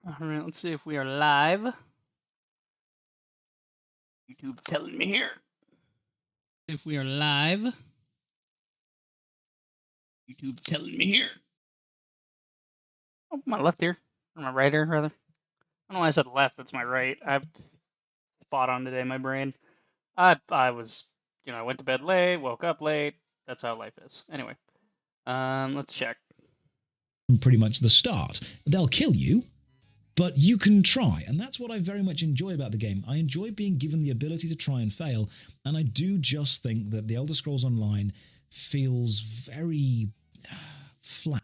Alright, let's see if we are live. YouTube's telling me here. If we are live. YouTube's telling me here. Oh, my left ear. Or my right ear, rather. I don't know why I said left, that's my right. I've spot on today, my brain. I was, I went to bed late, woke up late. That's how life is. Anyway, let's check. Pretty much the start. They'll kill you, but you can try, and that's what I very much enjoy about the game. I enjoy being given the ability to try and fail, and I do just think that The Elder Scrolls Online feels very flat.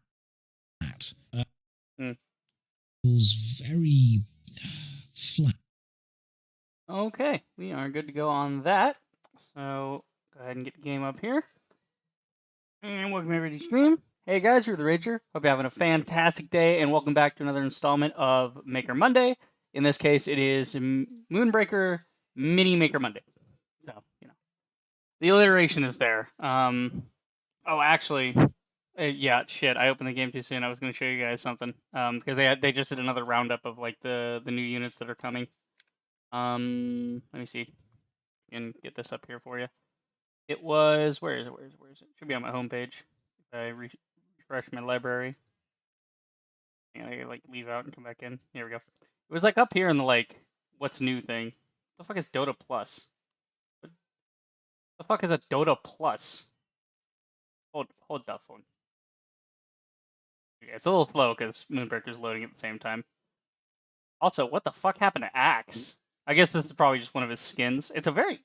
Feels very flat. Okay, we are good to go on that. So, go ahead and get the game up here. And welcome everybody to the stream. Hey guys, you're the Rager. Hope you're having a fantastic day, and welcome back to another installment of Maker Monday. In this case, it is Moonbreaker Mini Maker Monday. So, the alliteration is there. Oh, actually, yeah, shit, I opened the game too soon. I was going to show you guys something. Because they just did another roundup of, like, the new units that are coming. Let me see. I can get this up here for you. It was, where is it? It should be on my homepage. If I refresh my library. And I like leave out and come back in. Here we go. It was like up here in the like what's new thing. What the fuck is Dota Plus? What the fuck is a Dota Plus? Hold that phone. Okay, it's a little slow because Moonbreaker's loading at the same time. Also, what the fuck happened to Axe? I guess this is probably just one of his skins. It's a very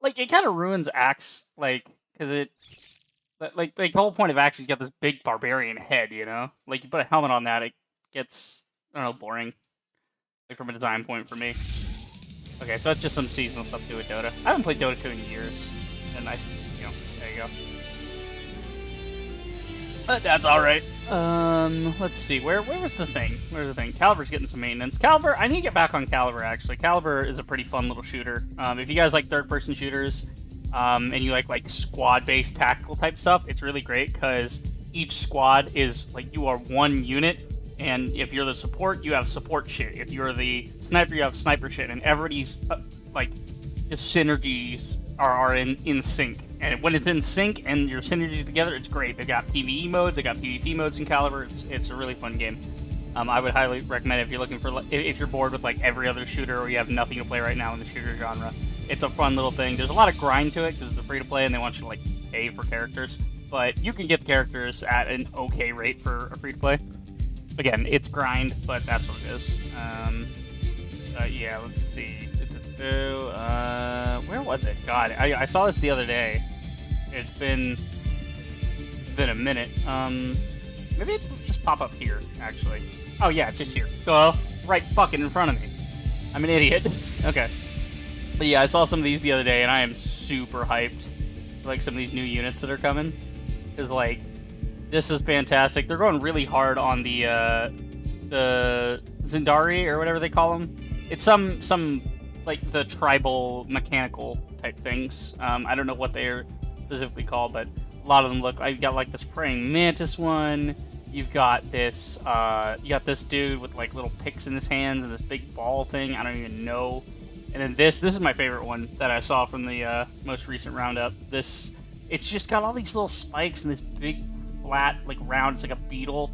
like it kind of ruins Axe, like because it. Like the whole point of Axe is you got this big barbarian head, you know? Like, you put a helmet on that, it gets, I don't know, boring. Like, from a design point for me. Okay, so that's just some seasonal stuff to do with Dota. I haven't played Dota 2 in years. And nice, there you go. But that's alright. Let's see, where was the thing? Where's the thing? Caliber's getting some maintenance. Caliber, I need to get back on Caliber, actually. Caliber is a pretty fun little shooter. If you guys like third-person shooters, and you like squad-based tactical type stuff, it's really great because each squad is like you are one unit, and if you're the support, you have support shit. If you're the sniper, you have sniper shit, and everybody's like just synergies are in sync. And when it's in sync and your synergy together, it's great. They've got PvE modes, they got PvP modes in Caliber. It's a really fun game. I would highly recommend it if you're looking for if you're bored with like every other shooter or you have nothing to play right now in the shooter genre. It's a fun little thing. There's a lot of grind to it because it's a free-to-play and they want you to, like, pay for characters. But you can get the characters at an okay rate for a free-to-play. Again, it's grind, but that's what it is. Yeah, let's see. Where was it? God, I saw this the other day. It's been a minute. Maybe it'll just pop up here, actually. Oh, yeah, it's just here. Duh. Right fucking in front of me. I'm an idiot. Okay. But yeah, I saw some of these the other day, and I am super hyped for, like, some of these new units that are coming. Because, like, this is fantastic. They're going really hard on the Zindari, or whatever they call them. It's some like, the tribal mechanical type things. I don't know what they're specifically called, but a lot of them look... I've got, like, this praying mantis one. You've got this, dude with, like, little picks in his hands and this big ball thing. I don't even know. And then this is my favorite one that I saw from the most recent roundup. It's just got all these little spikes and this big flat, like round, it's like a beetle,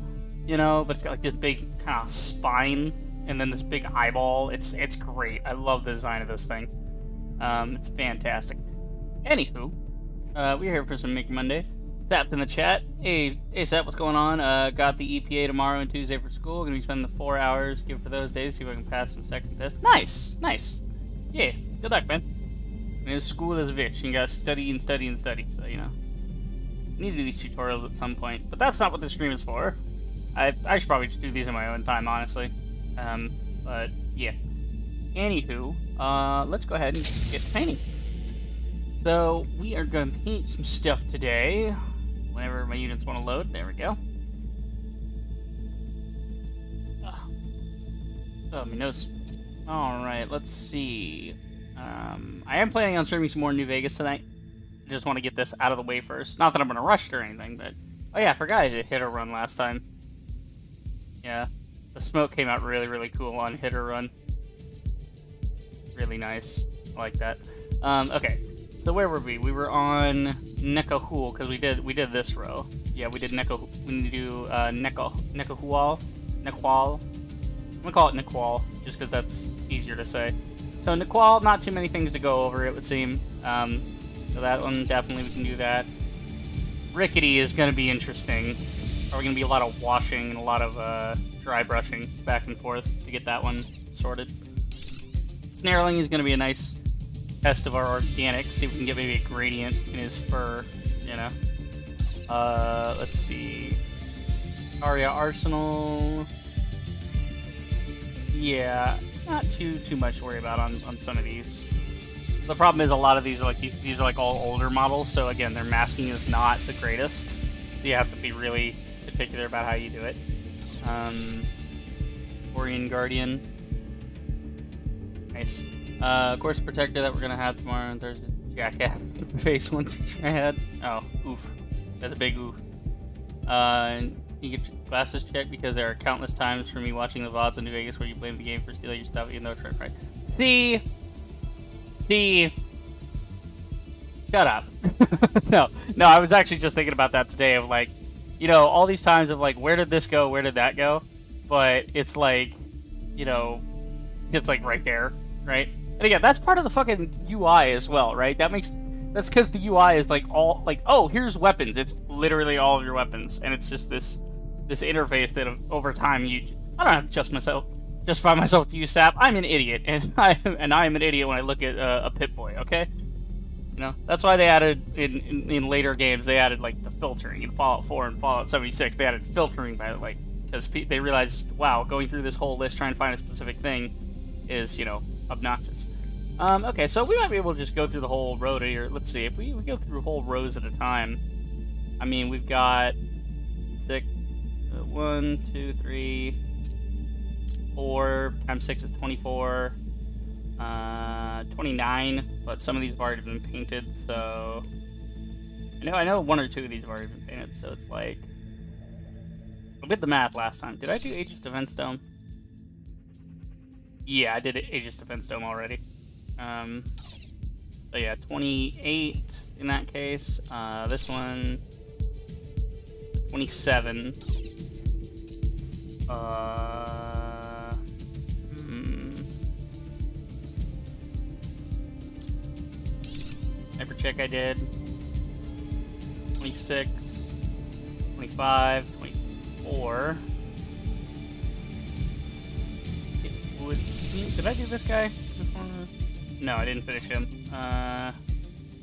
but it's got like this big kind of spine and then this big eyeball. It's great. I love the design of this thing. It's fantastic. Anywho, we're here for some Maker Monday. Zapped in the chat. Hey, Seth, what's going on? Got the EPA tomorrow and Tuesday for school. Gonna be spending the 4 hours, give for those days, see if I can pass some second test. Nice. Yeah, good luck, man. I mean, school is a bitch. You gotta study and study and study, so, I need to do these tutorials at some point. But that's not what this stream is for. I should probably just do these in my own time, honestly. But, yeah. Anywho, let's go ahead and get to painting. So, we are gonna paint some stuff today. Whenever my units want to load. There we go. Oh, my nose. Alright, let's see. I am planning on streaming some more New Vegas tonight. I just want to get this out of the way first. Not that I'm going to rush it or anything, but... Oh yeah, I forgot I did hit or run last time. Yeah. The smoke came out really, really cool on hit or run. Really nice. I like that. Okay, so where were we? We were on Nekahul, because we did this row. Yeah, we did Nekahul. We need to do Nekahual. Nekwal. I'm gonna call it Nekwal, just because that's easier to say. So Nekwal, not too many things to go over, it would seem. So that one, definitely we can do that. Rickety is gonna be interesting. Probably gonna be a lot of washing and a lot of dry brushing back and forth to get that one sorted. Snarling is gonna be a nice test of our organic. See if we can get maybe a gradient in his fur, you know. Let's see. Aria Arsenal. Yeah, not too much to worry about on some of these. The problem is a lot of these are like all older models, so again, their masking is not the greatest. You have to be really particular about how you do it. Orion Guardian. Nice. Course Protector that we're gonna have tomorrow and Thursday. Jackass face one I had. Oh, oof. That's a big oof. You get your glasses checked because there are countless times for me watching the VODs in New Vegas where you blame the game for stealing your stuff even though it's right. See? Shut up. No, I was actually just thinking about that today of like, you know, all these times of like, where did this go? Where did that go? But it's like, you know, it's like right there, right? And again, that's part of the fucking UI as well, right? That's because the UI is like all like, oh, here's weapons. It's literally all of your weapons, and it's just this interface that over time I don't have to justify myself to use SAP. I'm an idiot, and I am an idiot when I look at a Pip-Boy. Okay, you know that's why they added in later games they added like the filtering in Fallout 4 and Fallout 76. They added filtering by like because they realized, wow, going through this whole list trying to find a specific thing is, you know, obnoxious. Okay, so we might be able to just go through the whole row here. Let's see, if we go through whole rows at a time. I mean, we've got 1, 2, 3, 4 times 6 is 24. 29, but some of these have already been painted, so I know 1 or 2 of these have already been painted, so it's like I did the math last time. Did I do Aegis Defense Dome? Yeah, I did Aegis Defense Dome already. So yeah, 28 in that case. This one 27. Hyper check I did. 26, 25, 24. It would seem. Did I do this guy? No, I didn't finish him.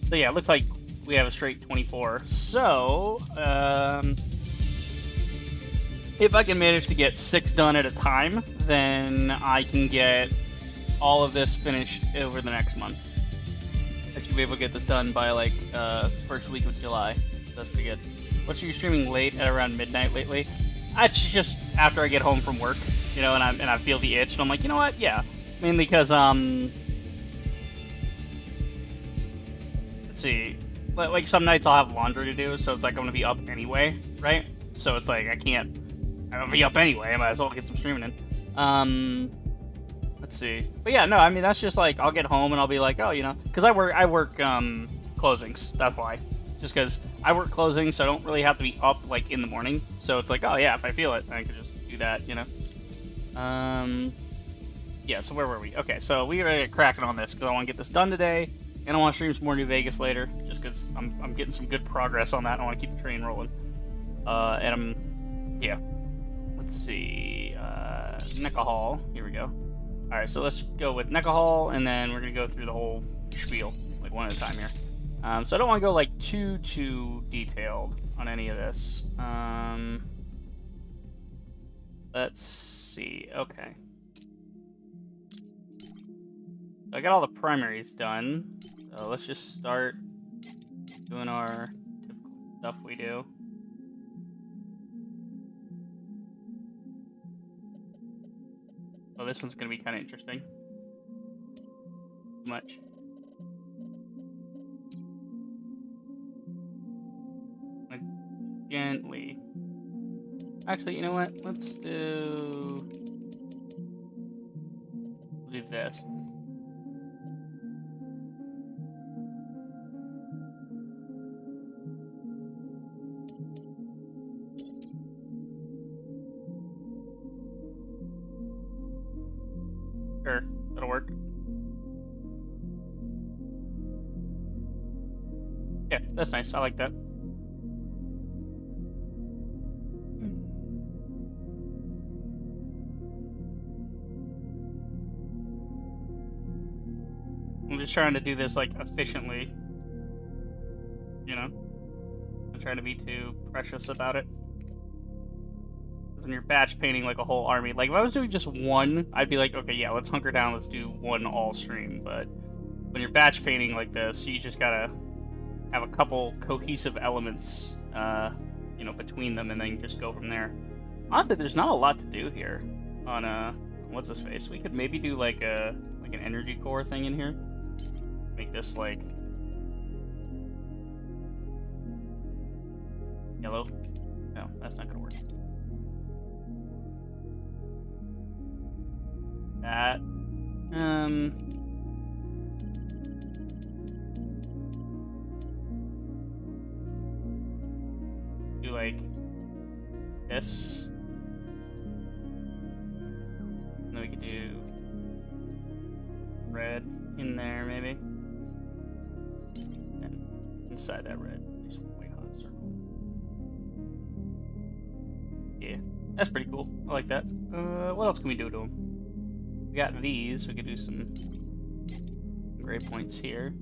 So yeah, it looks like we have a straight 24. So, if I can manage to get 6 done at a time, then I can get all of this finished over the next month. I should be able to get this done by like first week of July. So that's pretty good. What's you streaming late at around midnight lately? It's just after I get home from work, you know, and I feel the itch, and I'm like, you know what? Yeah, mainly because let's see, like some nights I'll have laundry to do, so it's like I'm gonna be up anyway, right? So it's like I'm gonna be up anyway. I might as well get some streaming in. Let's see. But yeah, no, I mean, that's just like, I'll get home and I'll be like, oh, you know, because I work closings, that's why. Just because I work closings, so I don't really have to be up, like, in the morning. So it's like, oh, yeah, if I feel it, I could just do that, you know? Yeah, so where were we? Okay, so we gotta get cracking on this, because I want to get this done today, and I want to stream some more New Vegas later, just because I'm getting some good progress on that, and I want to keep the train rolling. Yeah. Let's see, Nekahal, here we go. Alright, so let's go with Nekahal, and then we're going to go through the whole spiel, like one at a time here. So I don't want to go like too detailed on any of this. Let's see, okay. So I got all the primaries done, so let's just start doing our typical stuff we do. Oh, this one's going to be kind of interesting. Too much. Like, gently. Actually, you know what? Let's do do this. Sure, that'll work. Yeah, that's nice. I like that. I'm just trying to do this, like, efficiently. You know? I'm not trying to be too precious about it. When you're batch painting, like, a whole army, like, if I was doing just one, I'd be like, okay, yeah, let's hunker down, let's do one all stream. But when you're batch painting like this, you just gotta have a couple cohesive elements, you know, between them, and then just go from there. Honestly, there's not a lot to do here on, what's his face? We could maybe do, like, an energy core thing in here. Make this, like, yellow. No, that's not gonna work. That, do, like, this. And then we could do red in there, maybe. And inside that red, nice white hot circle. Yeah, that's pretty cool. I like that. What else can we do to them? We got these. We could do some gray points here.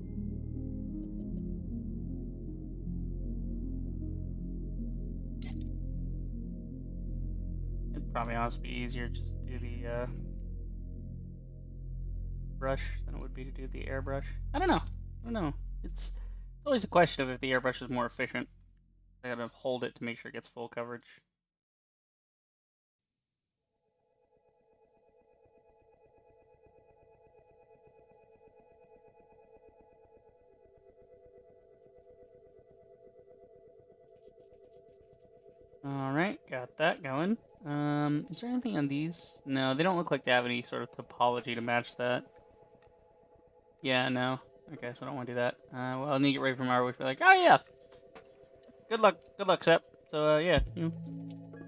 It'd probably honestly be easier just to do the brush than it would be to do the airbrush. I don't know. It's always a question of if the airbrush is more efficient. I gotta hold it to make sure it gets full coverage. Alright, got that going. Is there anything on these? No, they don't look like they have any sort of topology to match that. Yeah, no. Okay, so I don't want to do that. Well, I need to get ready for Mario, which be like, oh yeah! Good luck, Sep. So, yeah, you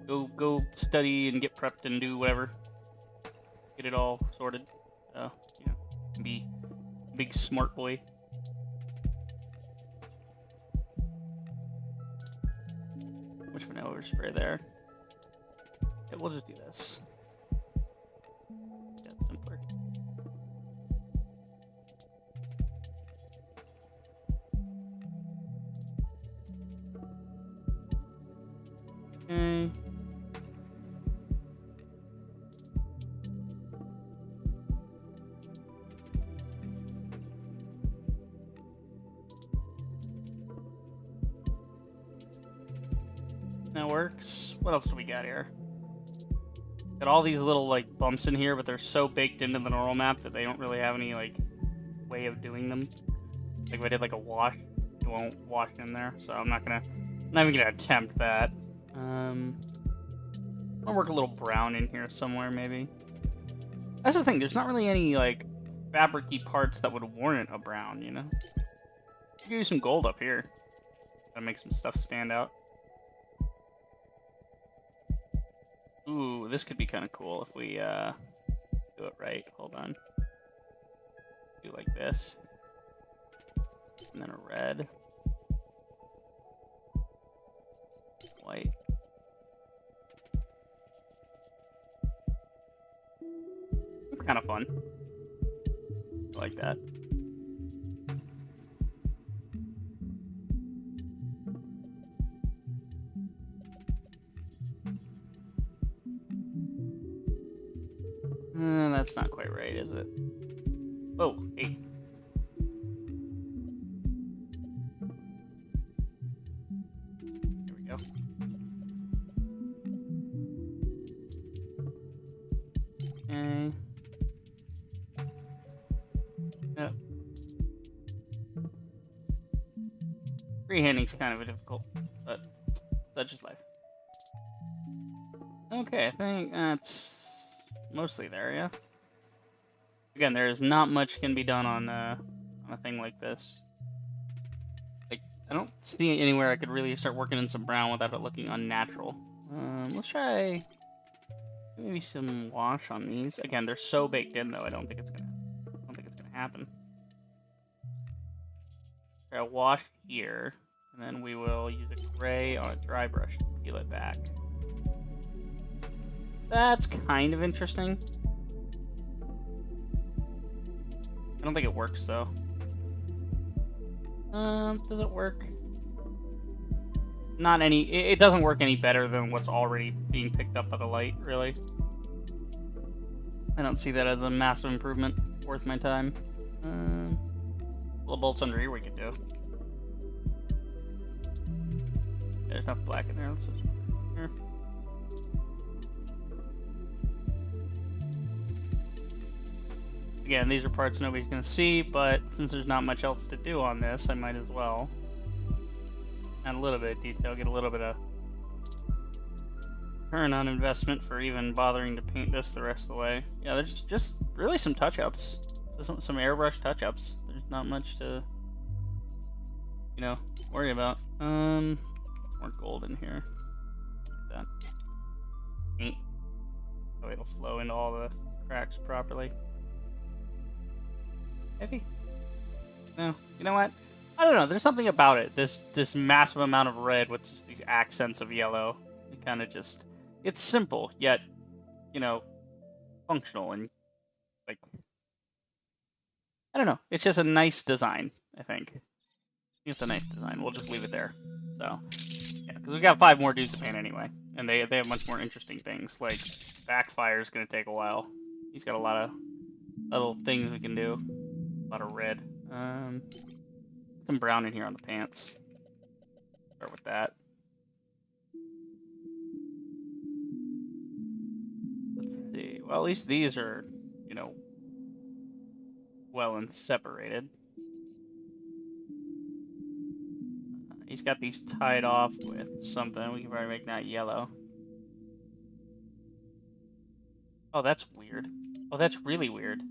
know, go study and get prepped and do whatever. Get it all sorted. So, you know, be a big smart boy. Which vanilla overspray there? Yeah, we'll just do this. Yeah, it's simpler. Okay. That works. What else do we got here? Got all these little, like, bumps in here, but they're so baked into the normal map that they don't really have any, like, way of doing them. Like, if I did, like, a wash, it won't wash in there, so I'm not even gonna attempt that. I'll work a little brown in here somewhere, maybe. That's the thing, there's not really any, like, fabric-y parts that would warrant a brown, you know? You could use some gold up here. Gotta make some stuff stand out. Ooh, this could be kind of cool if we, do it right. Hold on. Do like this. And then a red. White. It's kind of fun. I like that. That's not quite right, is it? Oh, hey. There we go. Okay. Yep. Freehanding's kind of difficult, but such is life. Okay, I think that's mostly there, yeah? Again, there is not much can be done on a thing like this. Like, I don't see anywhere I could really start working in some brown without it looking unnatural. Let's try maybe some wash on these. Again, they're so baked in though. I don't think it's gonna happen. Try a wash here, and then we will use a gray on a dry brush to peel it back. That's kind of interesting. I don't think it works though. Does it work? Not any. It doesn't work any better than what's already being picked up by the light, really. I don't see that as a massive improvement worth my time. Little bolts under here we could do. There's enough black in there. Let's just here. Again, these are parts nobody's gonna see, but since there's not much else to do on this, I might as well add a little bit of detail, get a little bit of return on investment for even bothering to paint this the rest of the way. Yeah, there's just really some touch-ups. Some airbrush touch-ups. There's not much to, you know, worry about. More gold in here. Like that. Paint. So it'll flow into all the cracks properly. Maybe. No. You know what? I don't know. There's something about it. This massive amount of red with just these accents of yellow. It kind of just... It's simple, yet, you know, functional and, like... I don't know. It's just a nice design, I think. It's a nice design. We'll just leave it there. So, yeah, because we've got 5 more dudes to paint anyway. And they have much more interesting things. Like, Backfire is going to take a while. He's got a lot of little things we can do. A lot of red. Some brown in here on the pants. Start with that. Let's see. Well, at least these are, you know, well and separated. He's got these tied off with something. We can probably make that yellow. Oh, that's weird. Oh, that's really weird.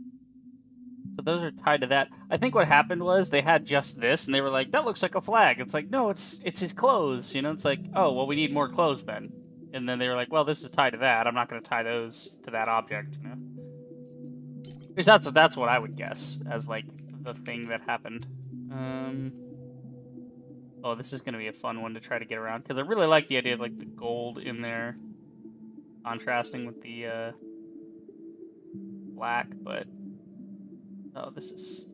So those are tied to that. I think what happened was they had just this, and they were like, that looks like a flag. It's like, no, it's his clothes. You know, it's like, oh, well, we need more clothes then. And then they were like, well, this is tied to that. I'm not going to tie those to that object, you know? Because that's what I would guess as, like, the thing that happened. Oh, this is going to be a fun one to try to get around. Because I really like the idea of, like, the gold in there contrasting with the black, but... Oh, this is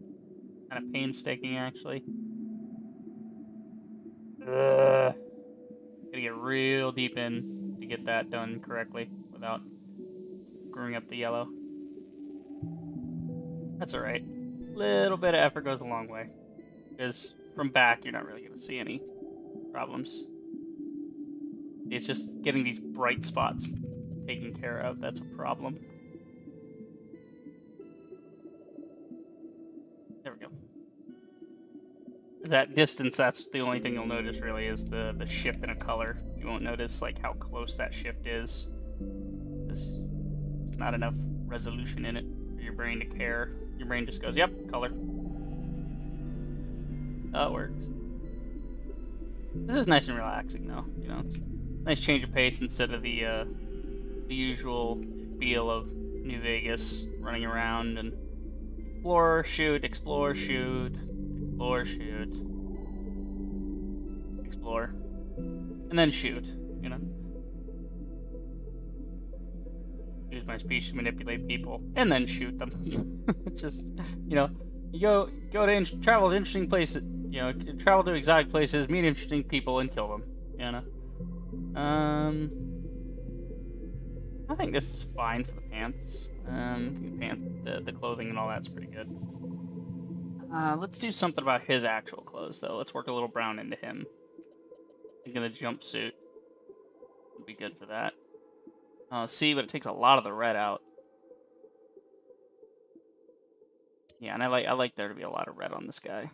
kind of painstaking, actually. Gotta get real deep in to get that done correctly without screwing up the yellow. That's alright. Little bit of effort goes a long way. Because from back, you're not really going to see any problems. It's just getting these bright spots taken care of that's a problem. There we go. That distance, that's the only thing you'll notice really is the shift in a color. You won't notice like how close that shift is. There's not enough resolution in it for your brain to care. Your brain just goes, yep, color. That works. This is nice and relaxing though, you know, it's a nice change of pace instead of the usual feel of New Vegas running around and explore, shoot, explore, shoot, explore, shoot, explore, and then shoot, you know. Use my speech to manipulate people, and then shoot them. Just, you know, you go to travel to interesting places, you know, travel to exotic places, meet interesting people, and kill them, you know. I think this is fine for the pants. The clothing and all that's pretty good. Let's do something about his actual clothes, though. Let's work a little brown into him. I think the jumpsuit would be good for that. See, but it takes a lot of the red out. Yeah, and I like there to be a lot of red on this guy.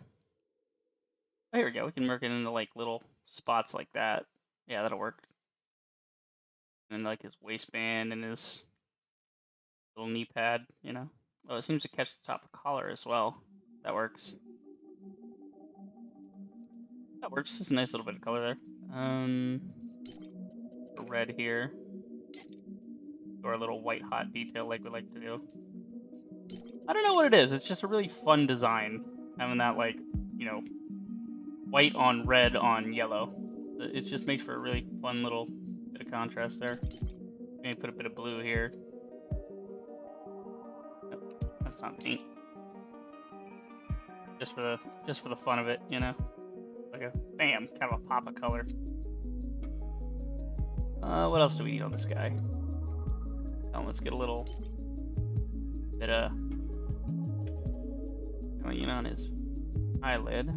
Oh, here we go. We can work it into like little spots like that. Yeah, that'll work. And like his waistband and his little knee pad, you know. Oh, it seems to catch the top of the collar as well. That works. That works. It's a nice little bit of color there. Red here. Or a little white hot detail like we like to do. I don't know what it is. It's just a really fun design. Having that, like, you know, white on red on yellow. It just makes for a really fun little bit of contrast there. Maybe put a bit of blue here. That's not paint. Just for the fun of it, you know? Like a bam, kind of a pop of color. What else do we need on this guy? Oh, let's get a little bit of going on his eyelid.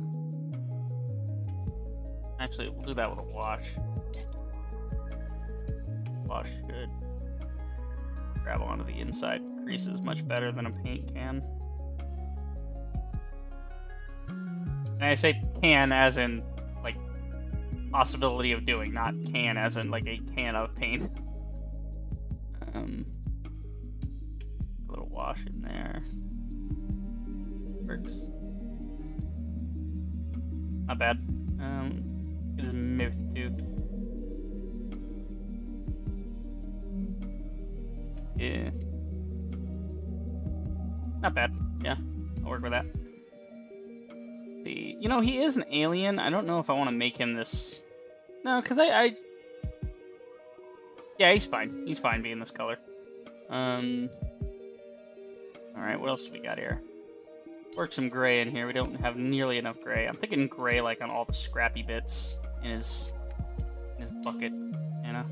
Actually, we'll do that with a wash. Wash should grab onto the inside creases much better than a paint can. And I say can as in, like, possibility of doing, not can as in, like, a can of paint. A little wash in there. Works. Not bad. It is maybe too. Yeah. Not bad. Yeah, I'll work with that. See, you know, he is an alien. I don't know if I want to make him this. No, because I. Yeah, he's fine. He's fine being this color. Alright, what else do we got here? Work some gray in here. We don't have nearly enough gray. I'm thinking gray, like, on all the scrappy bits in his bucket, you know?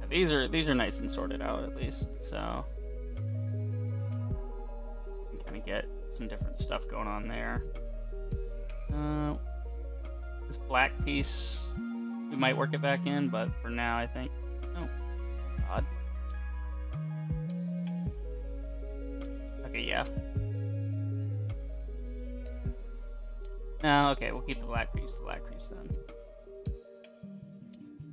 Yeah, these are nice and sorted out, at least, so... You can kind of get some different stuff going on there. This black piece, we might work it back in, but for now, I think... Oh, odd. Okay, yeah. No, okay, we'll keep the black piece then.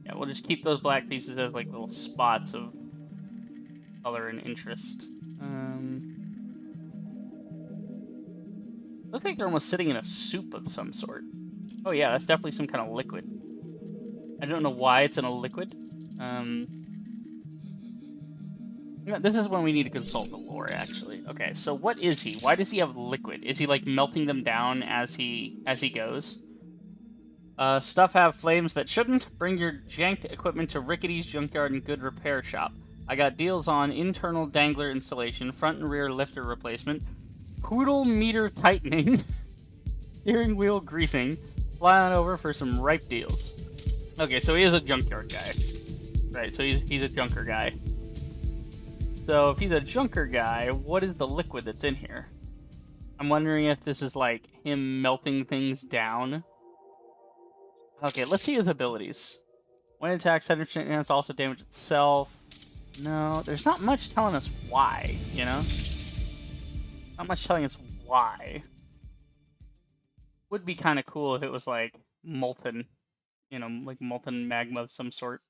Yeah, we'll just keep those black pieces as, like, little spots of color and interest. Looks like they're almost sitting in a soup of some sort. Oh yeah, that's definitely some kind of liquid. I don't know why it's in a liquid. This is when we need to consult the lore, actually. Okay, so what is he? Why does he have liquid? Is he, like, melting them down as he goes? Stuff have flames that shouldn't. Bring your janked equipment to Rickety's Junkyard and Good Repair Shop. I got deals on internal dangler installation, front and rear lifter replacement, poodle meter tightening, steering wheel greasing. Fly on over for some ripe deals. Okay, so he is a junkyard guy. Right, so he's a junker guy. So if he's a junker guy, what is the liquid that's in here? I'm wondering if this is like him melting things down. Okay, let's see his abilities. When it attacks, 100% chance also damage itself. No, there's not much telling us why, you know? Not much telling us why. Would be kind of cool if it was like molten, you know, like molten magma of some sort.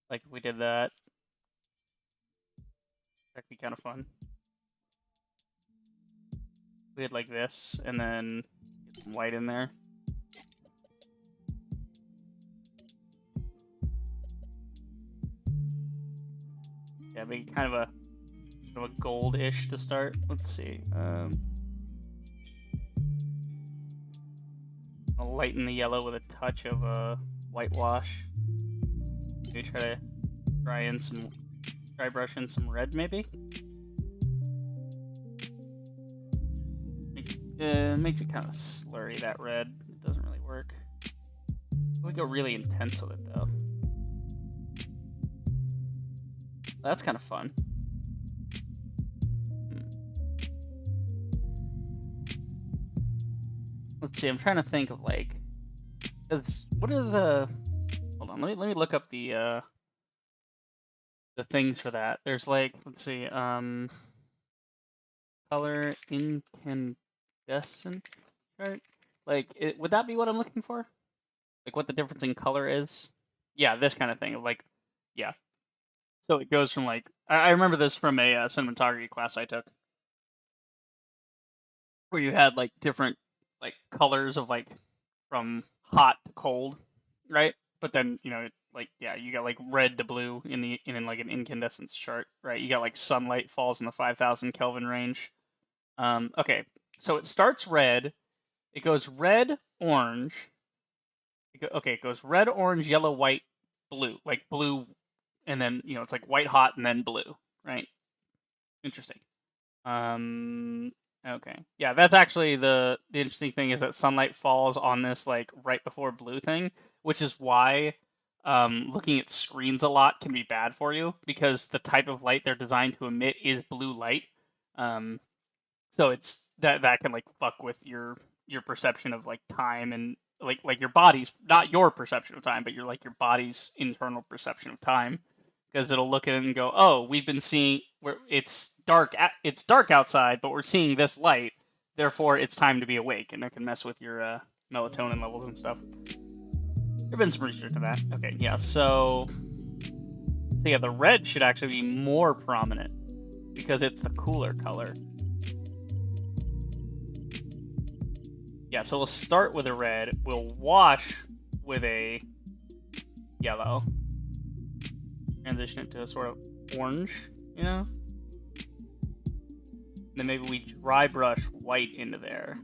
Like if we did that. That'd be kind of fun. We had like this, and then get some white in there. Yeah, make kind of a gold-ish to start. Let's see. I'll lighten the yellow with a touch of whitewash. Maybe try to try brush in some red, maybe. Makes it kind of slurry, that red. It doesn't really work. We go really intense with it though. That's kind of fun. Let's see. I'm trying to think of like, what are the? Hold on. Let me look up the things for that. There's like, let's see. Color incandescent chart. Like, would that be what I'm looking for? Like, what the difference in color is? Yeah, this kind of thing. Like, Yeah. So it goes from like I remember this from a cinematography class I took, where you had like different like colors of like from hot to cold, right? But then like yeah, you got like red to blue in like an incandescence chart, right? You got like sunlight falls in the 5,000 Kelvin range. Okay, so it starts red, it goes red, orange. It goes red, orange, yellow, white, blue, like blue, and then it's like white hot and then blue, right? Interesting. Um, okay. Yeah, that's actually the interesting thing is that sunlight falls on this like right before blue thing, which is why looking at screens a lot can be bad for you because the type of light they're designed to emit is blue light. Um, so it's that can like fuck with your perception of like time and like your body's not your perception of time, but your body's internal perception of time because it'll look at it and go, "Oh, we've been seeing where it's dark outside, but we're seeing this light, therefore it's time to be awake," and it can mess with your melatonin levels and stuff. There's been some research to that. Okay, yeah, so yeah, the red should actually be more prominent because it's the cooler color. Yeah, so we'll start with a red. We'll wash with a yellow. Transition it to a sort of orange, Then maybe we dry brush white into there.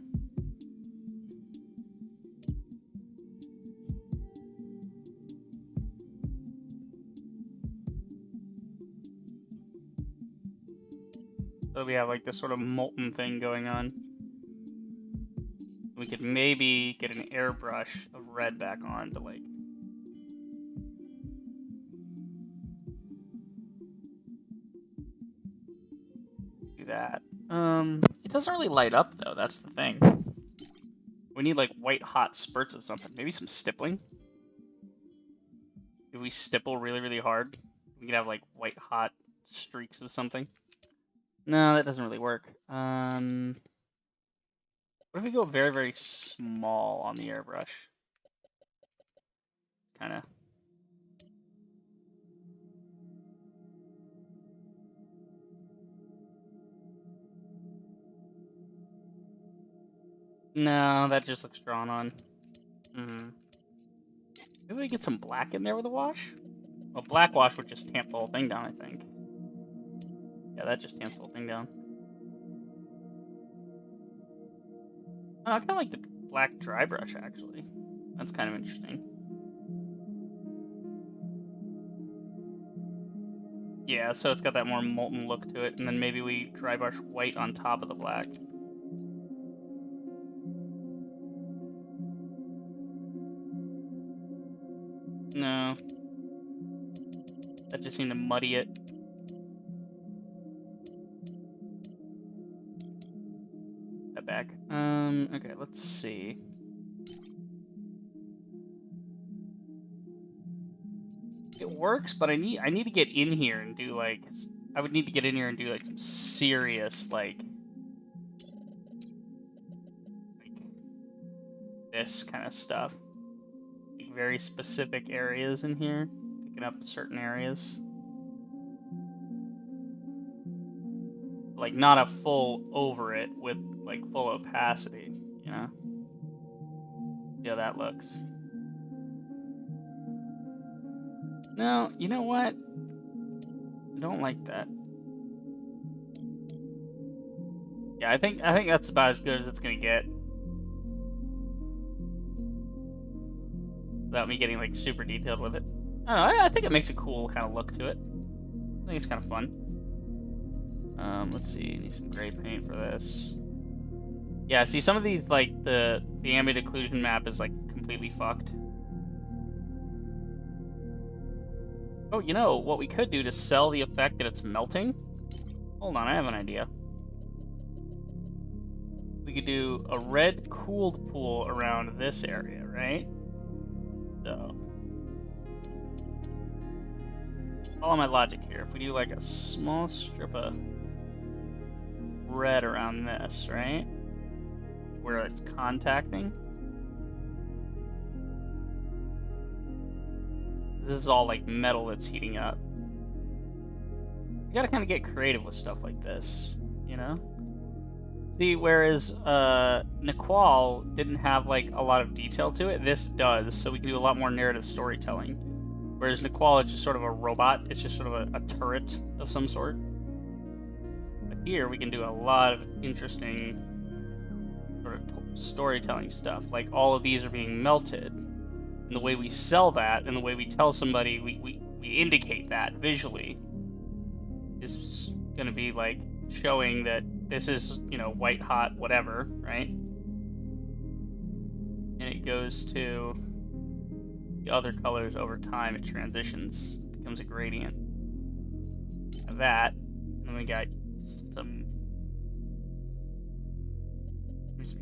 So we have like this sort of molten thing going on. We could maybe get an airbrush of red back on to like do that. It doesn't really light up though, that's the thing. We need like white hot spurts of something. Maybe some stippling. If we stipple really, really hard, we could have like white hot streaks of something. No, that doesn't really work. What if we go very, very small on the airbrush? Kind of. No, that just looks drawn on. Maybe we get some black in there with a wash? Well, black wash would just tamp the whole thing down, I think. Yeah, that just tamps the whole thing down. Oh, I kind of like the black dry brush, actually. That's kind of interesting. Yeah, so it's got that more molten look to it, and then maybe we dry brush white on top of the black. No. That just seemed to muddy it. That back. Okay, let's see. It works, but I need to get in here and do like I would need to get in here and do like some serious like this kind of stuff. Like very specific areas in here, picking up certain areas. Like not a full over it with like full opacity, See how that looks. No, you know what? I don't like that. Yeah, I think that's about as good as it's gonna get. Without me getting like super detailed with it. I don't know, I think it makes a cool kind of look to it. I think it's kind of fun. Let's see, need some gray paint for this. Yeah, see some of these like the ambient occlusion map is like completely fucked. Oh, what we could do to sell the effect that it's melting? Hold on, I have an idea. We could do a red cooled pool around this area, right? So, follow my logic here. If we do like a small strip of red around this, right? Where it's contacting. This is all like metal that's heating up. You gotta kind of get creative with stuff like this, you know? See, whereas Naqual didn't have like a lot of detail to it, this does, so we can do a lot more narrative storytelling. Whereas Naqual is just sort of a robot, it's just sort of a turret of some sort. But here we can do a lot of interesting sort of storytelling stuff. Like all of these are being melted, and the way we sell that and the way we tell somebody we indicate that visually is going to be like showing that this is, you know, white hot whatever, right? And it goes to the other colors over time. It transitions, becomes a gradient of that. And then we got some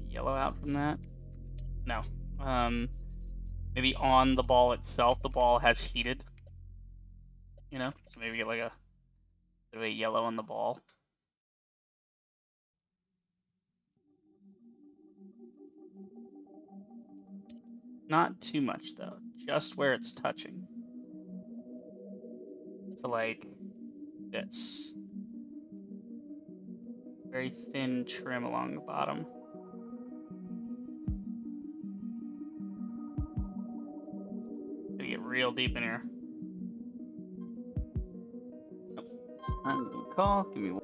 yellow out from that. No. Maybe on the ball itself, the ball has heated. You know? So maybe get like a bit of a yellow on the ball. Not too much though, just where it's touching. So like this. Very thin trim along the bottom. Gonna get real deep in here. Oh, I'm gonna call. Give me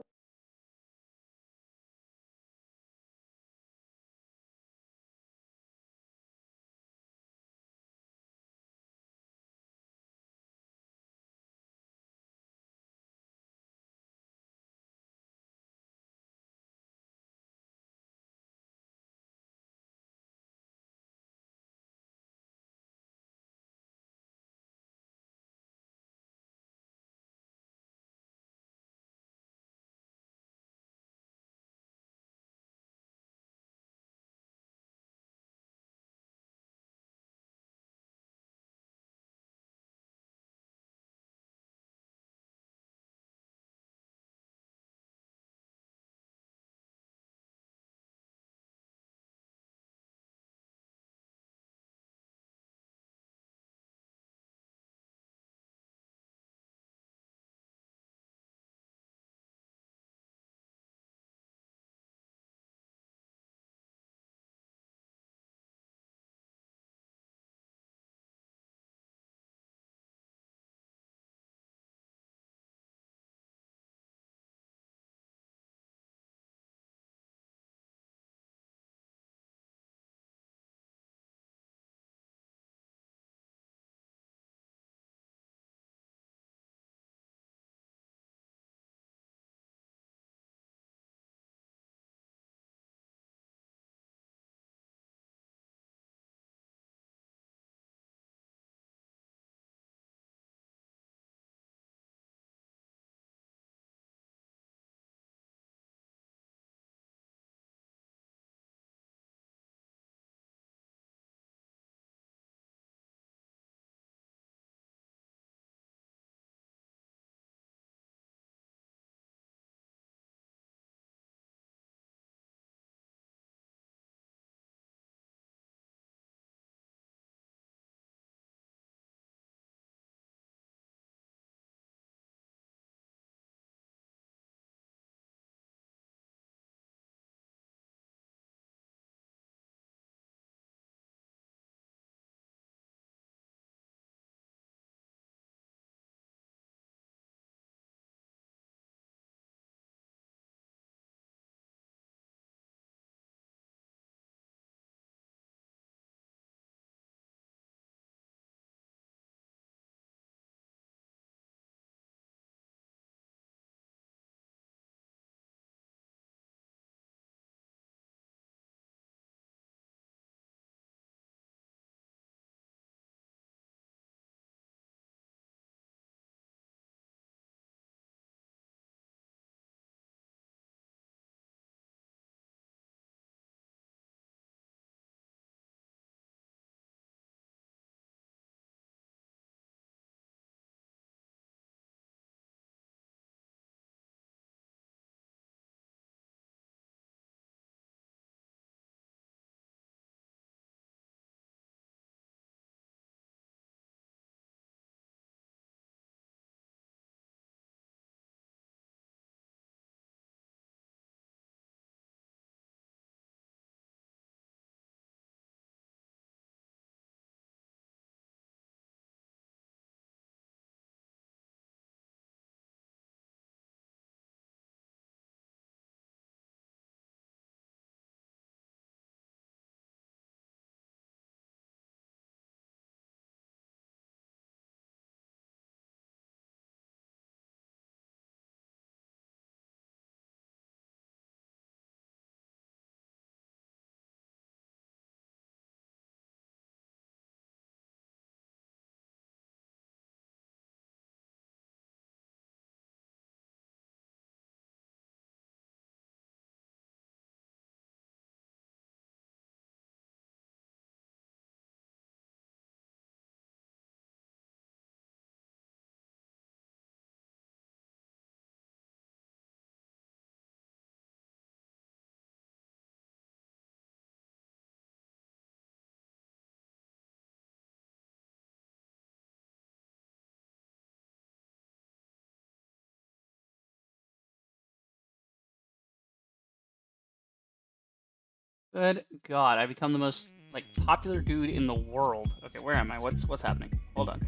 Good God, I become the most like popular dude in the world. Okay, where am I? What's happening? Hold on.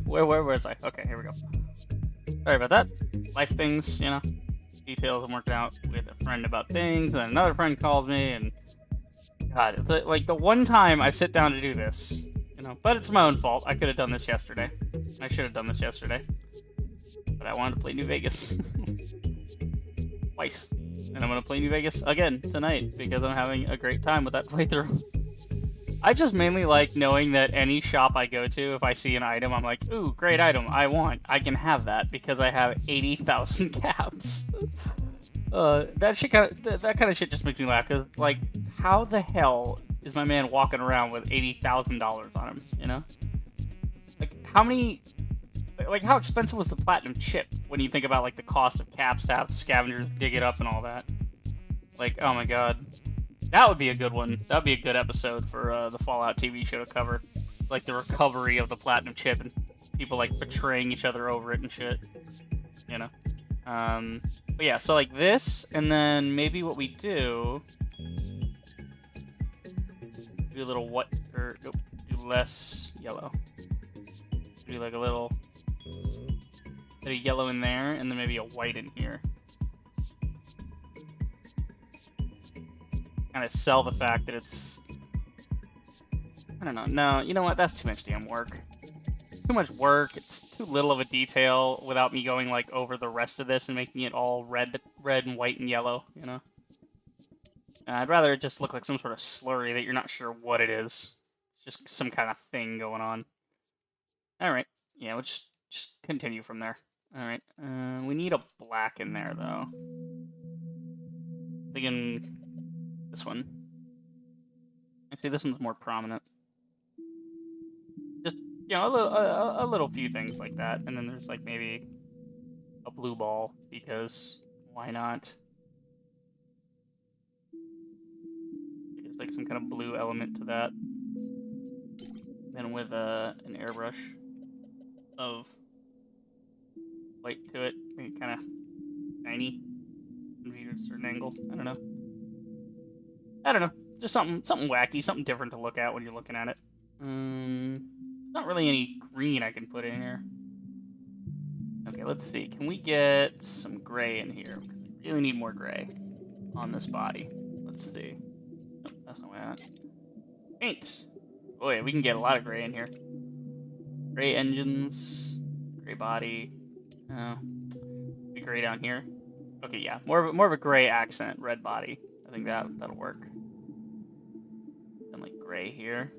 Where was I? Okay, here we go. Sorry about that. Life things, you know. Details. I'm working out with a friend about things, and then another friend calls me, and God, it's like the one time I sit down to do this, you know. But it's my own fault. I could have done this yesterday. I should have done this yesterday. But I wanted to play New Vegas twice, and I'm gonna play New Vegas again tonight because I'm having a great time with that playthrough. I just mainly like knowing that any shop I go to, if I see an item, I'm like, ooh, great item, I want. I can have that because I have 80,000 caps. That shit that kind of shit just makes me laugh, because, like, how the hell is my man walking around with $80,000 on him, you know? Like, how expensive was the platinum chip when you think about, like, the cost of caps to have scavengers dig it up and all that? Like, oh my god. That would be a good one. That would be a good episode for the Fallout TV show to cover. It's like the recovery of the platinum chip and people like betraying each other over it and shit. You know. But yeah, so like this, and then maybe what we do a little what, or nope, do less yellow. Do like a little bit of yellow in there, and then maybe a white in here. Kind of sell the fact that it's, I don't know. No, you know what? That's too much damn work. Too much work. It's too little of a detail without me going like over the rest of this and making it all red and white and yellow. You know. I'd rather it just look like some sort of slurry that you're not sure what it is. It's just some kind of thing going on. All right. Yeah, we'll just continue from there. All right. We need a black in there though. Thinking this one. Actually, this one's more prominent. Just, you know, a little few things like that. And then there's, like, maybe a blue ball, because why not? There's, like, some kind of blue element to that. Then with an airbrush of white to it, make it kind of shiny. Maybe at a certain angle. I don't know. Just something wacky, something different to look at when you're looking at it. Not really any green I can put in here. Okay, let's see. Can we get some gray in here? We really need more gray on this body. Let's see. Nope, that's not what I want. Paint. Oh yeah, we can get a lot of gray in here. Gray engines, gray body. Oh, be gray down here. Okay, yeah, more of a gray accent, red body. I think that'll work. And like gray here.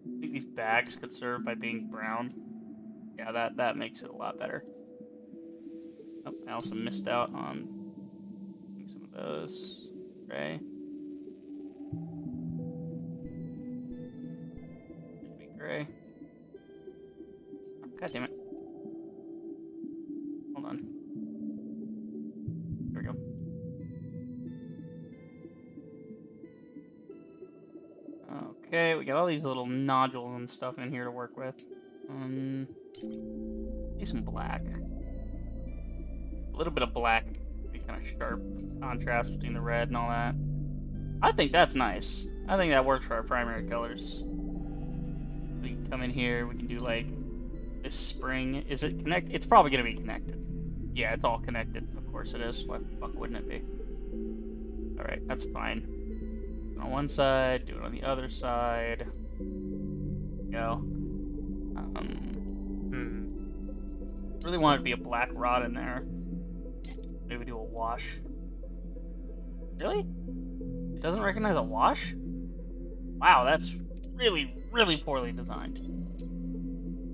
I think these bags could serve by being brown. Yeah, that makes it a lot better. Oh, I also missed out on some of those gray. Should be gray. Oh, God damn it. Hold on. There we go. Okay, we got all these little nodules and stuff in here to work with. Maybe some black. A little bit of black. Be kind of sharp contrast between the red and all that. I think that's nice. I think that works for our primary colors. We can come in here, we can do like this spring. Is it connected? It's probably going to be connected. Yeah, it's all connected. Of course it is. Why the fuck wouldn't it be? Alright, that's fine. On one side, do it on the other side. Go. Really want it to be a black rod in there. Maybe do a wash. Really? It doesn't recognize a wash? Wow, that's really, really poorly designed.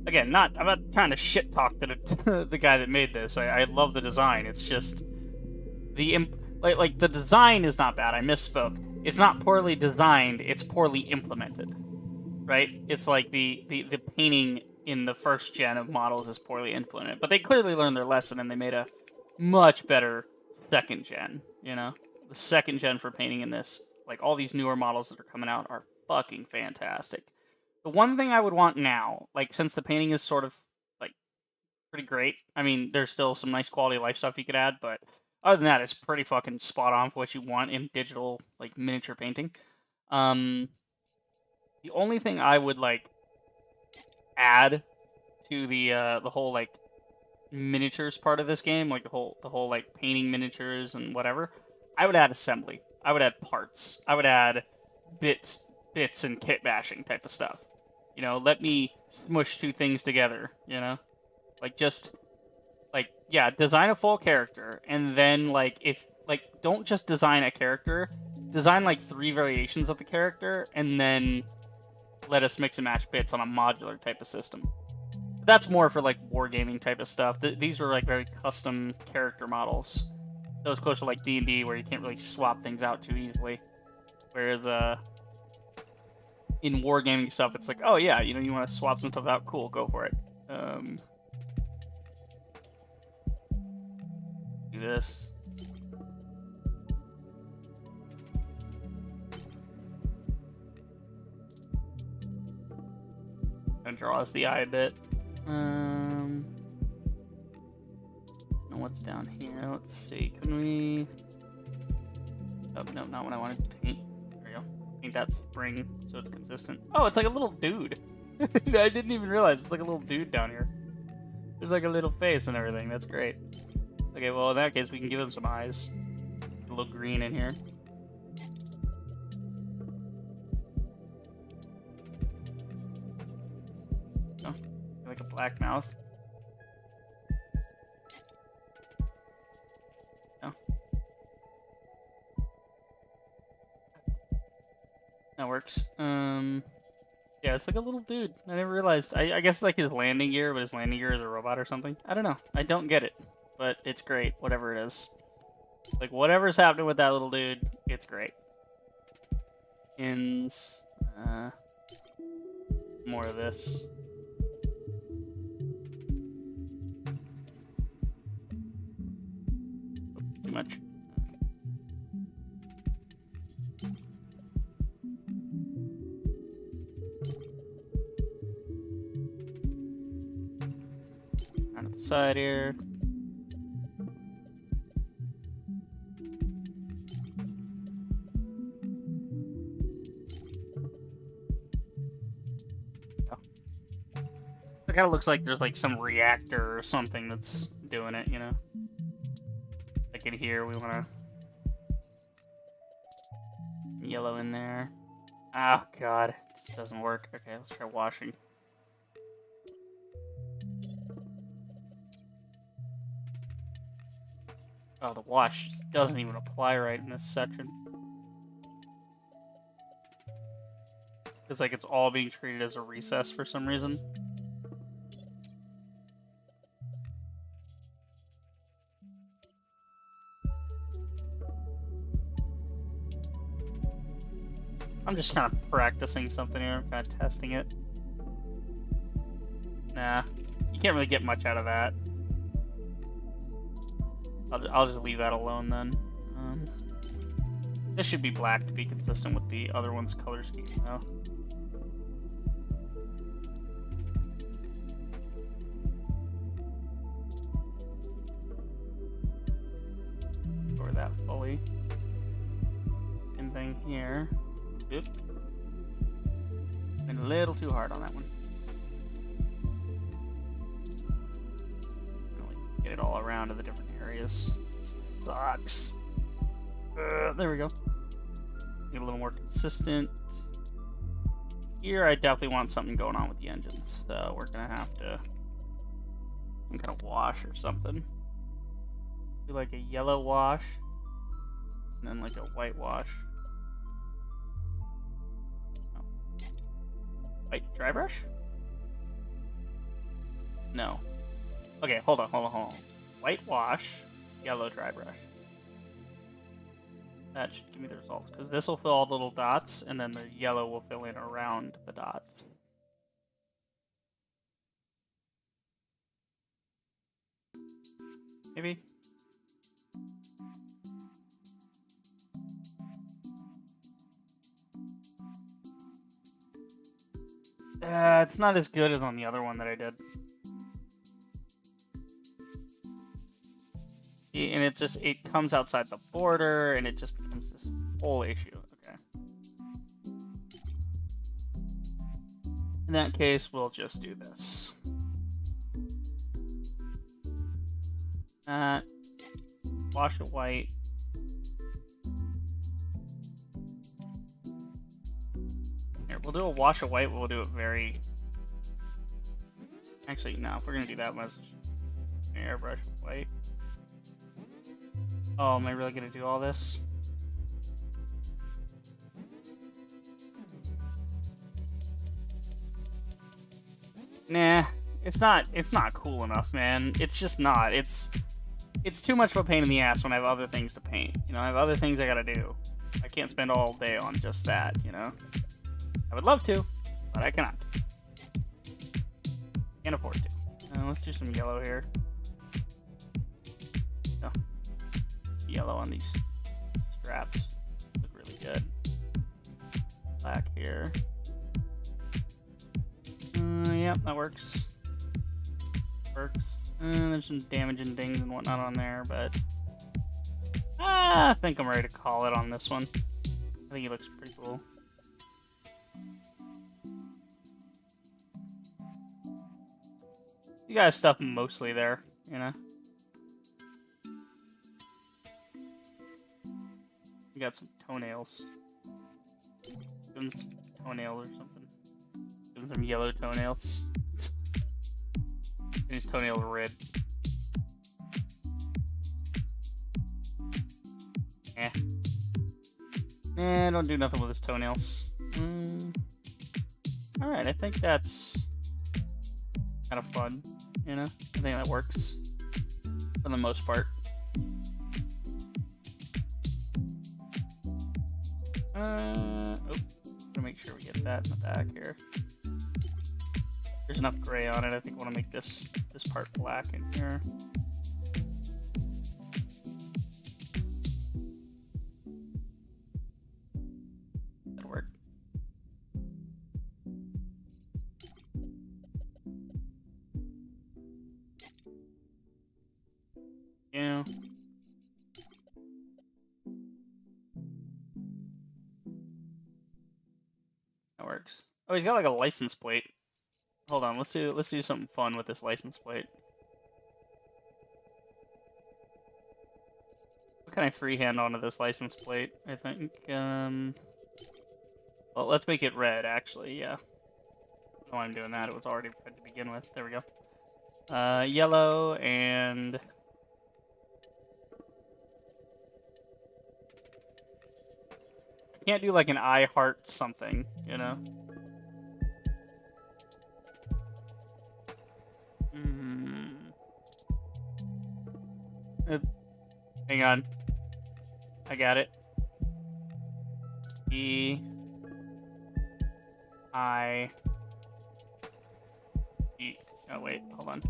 Again, I'm not trying to shit talk the guy that made this. I love the design. It's just like the design is not bad. I misspoke. It's not poorly designed. It's poorly implemented. Right? It's like the painting in the first gen of models is poorly implemented, but they clearly learned their lesson and they made a much better second gen. You know, the second gen for painting in this, like all these newer models that are coming out, are fucking fantastic. The one thing I would want now, like since the painting is sort of like pretty great. I mean, there's still some nice quality of life stuff you could add, but other than that, it's pretty fucking spot on for what you want in digital, like, miniature painting. The only thing I would, like, add to the whole, like, miniatures part of this game, like the whole like painting miniatures and whatever, I would add assembly. I would add parts. I would add bits and kit bashing type of stuff. You know, let me smush two things together, you know? Like just like yeah, design a full character and then like if like don't just design a character, design like 3 variations of the character and then let us mix and match bits on a modular type of system. That's more for like wargaming type of stuff. These are like very custom character models. Those close to like D&D where you can't really swap things out too easily. Whereas in wargaming stuff, it's like, oh yeah, you know, you want to swap some stuff out, cool, go for it. Do this. Gonna draw us the eye a bit. What's down here? Let's see. Can we? Oh no, not what I wanted to paint. There we go. Paint that spring so it's consistent. Oh, it's like a little dude. I didn't even realize it's like a little dude down here. There's like a little face and everything. That's great. Okay, well in that case we can give him some eyes. A little green in here. Oh, like a black mouth. That works. Yeah, it's like a little dude. I never realized. I guess it's like his landing gear, but his landing gear is a robot or something. I don't know. I don't get it, but it's great. Whatever it is, like whatever's happening with that little dude, it's great. Ins, more of this. Too much. Side here. Oh. It kind of looks like there's like some reactor or something that's doing it, you know? Like in here, we want to yellow in there. Oh god, it just doesn't work. Okay, let's try washing. Oh, the wash doesn't even apply right in this section. It's like it's all being treated as a recess for some reason. I'm just kind of practicing something here. I'm kind of testing it. Nah, you can't really get much out of that. I'll just leave that alone then. This should be black to be consistent with the other one's color scheme, though. Or that fully. Same thing here. Oop. Been a little too hard on that one. Get it all around to the different areas. Sucks. There we go. Get a little more consistent. Here, I definitely want something going on with the engines, so we're gonna have to some kind of wash or something. Do like a yellow wash, and then like a white wash. Oh. White dry brush? No. Okay, hold on. White wash, yellow dry brush. That should give me the results, because this will fill all the little dots, and then the yellow will fill in around the dots. Maybe? It's not as good as on the other one that I did. And it comes outside the border, and it just becomes this whole issue. Okay. In that case, we'll just do this. Wash it white. Here, we'll do a wash of white, but we'll do it very... Actually, no, if we're gonna do that, let's airbrush white. Oh, am I really gonna do all this? Nah, it's not cool enough, man. It's just not. It's too much of a pain in the ass when I have other things to paint. You know, I have other things I gotta do. I can't spend all day on just that, you know? I would love to, but I cannot. Can't afford to. Let's do some yellow here. Oh. Yellow on these straps. Look really good. Black here. Yep, that works. Works. There's some damage and dings and whatnot on there, but... I think I'm ready to call it on this one. I think he looks pretty cool. You got stuff mostly there, you know? You got some toenails. Give him some toenails or something. Give him some yellow toenails. His toenails are red. Don't do nothing with his toenails. Alright, I think that's kind of fun, you know? I think that works for the most part. Gonna make sure we get that in the back here. There's enough gray on it. I think I want to make this part black in here. That'll work. Yeah. That works. Oh, he's got like a license plate. Hold on, let's do something fun with this license plate. What can I freehand onto this license plate? I think, well, let's make it red, actually, yeah. I don't know why I'm doing that, it was already red to begin with. There we go. Yellow, and... I can't do like an I heart something, you know? Hang on. I got it. E I E. Oh wait, hold on.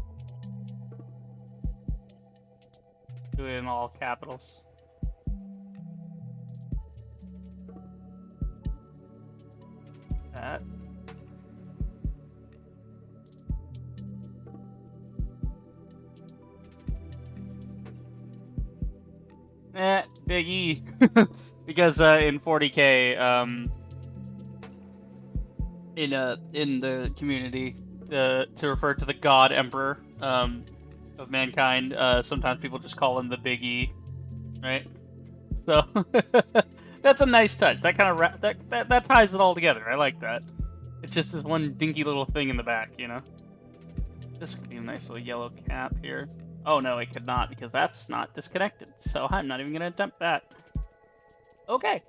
Do it in all capitals. That. Big E. Because in 40K, in the community, to refer to the God Emperor of mankind, sometimes people just call him the Big E, right? So that's a nice touch. That kind of that ties it all together. I like that. It's just this one dinky little thing in the back, you know. This could be a nice little yellow cap here. Oh no, it could not, because that's not disconnected, so I'm not even going to attempt that. Okay.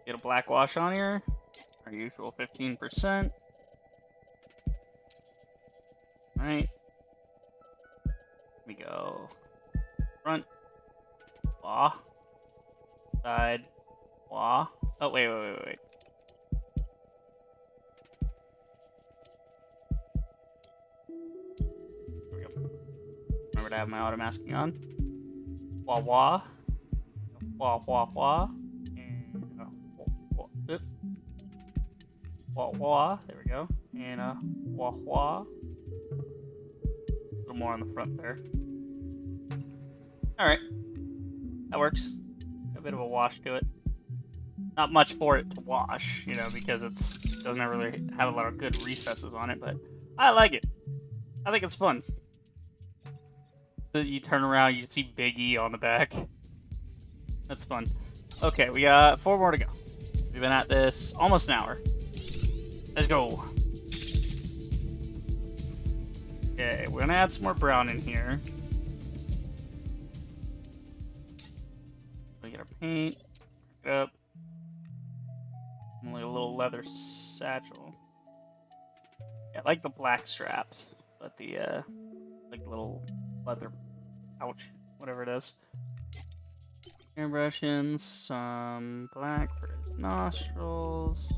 Get a black wash on here. Our usual 15%. Alright. We go front, wah, side, wah. Oh, wait. Remember to have my auto masking on. Wah wah. Wah wah wah. And wah wah. There we go. And wah wah. A little more on the front there. Alright. That works. A bit of a wash to it. Not much for it to wash, you know, because it doesn't really have a lot of good recesses on it, but I like it. I think it's fun. So you turn around, you see Big E on the back. That's fun. Okay, we got 4 more to go. We've been at this almost an hour. Let's go. Okay, we're gonna add some more brown in here. We get our paint. Pick it up. And like a little leather satchel. Yeah, I like the black straps, but the like little leather pouch, whatever it is. Airbrush in some black for his nostrils.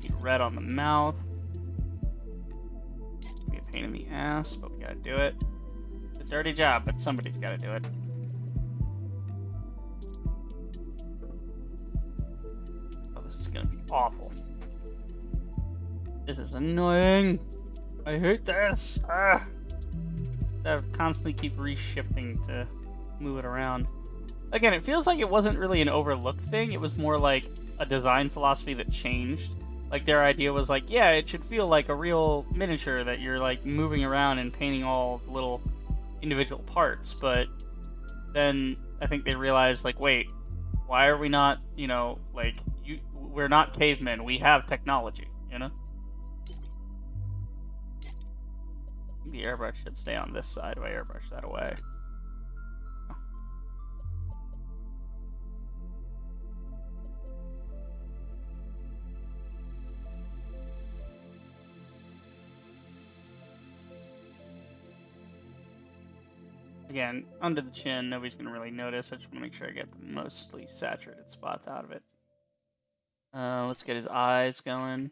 Need red on the mouth. Be a pain in the ass, but we gotta do it. It's a dirty job, but somebody's gotta do it. Oh, this is gonna be awful. This is annoying. I hate this. I constantly keep reshifting to move it around. Again, it feels like it wasn't really an overlooked thing. It was more like a design philosophy that changed. Like their idea was like, yeah, it should feel like a real miniature that you're like moving around and painting all the little individual parts. But then I think they realized like, wait, why are we not, you know, like we're not cavemen. We have technology, you know? The airbrush should stay on this side if I airbrush that away. Again, under the chin, nobody's going to really notice. I just want to make sure I get the mostly saturated spots out of it. Let's get his eyes going.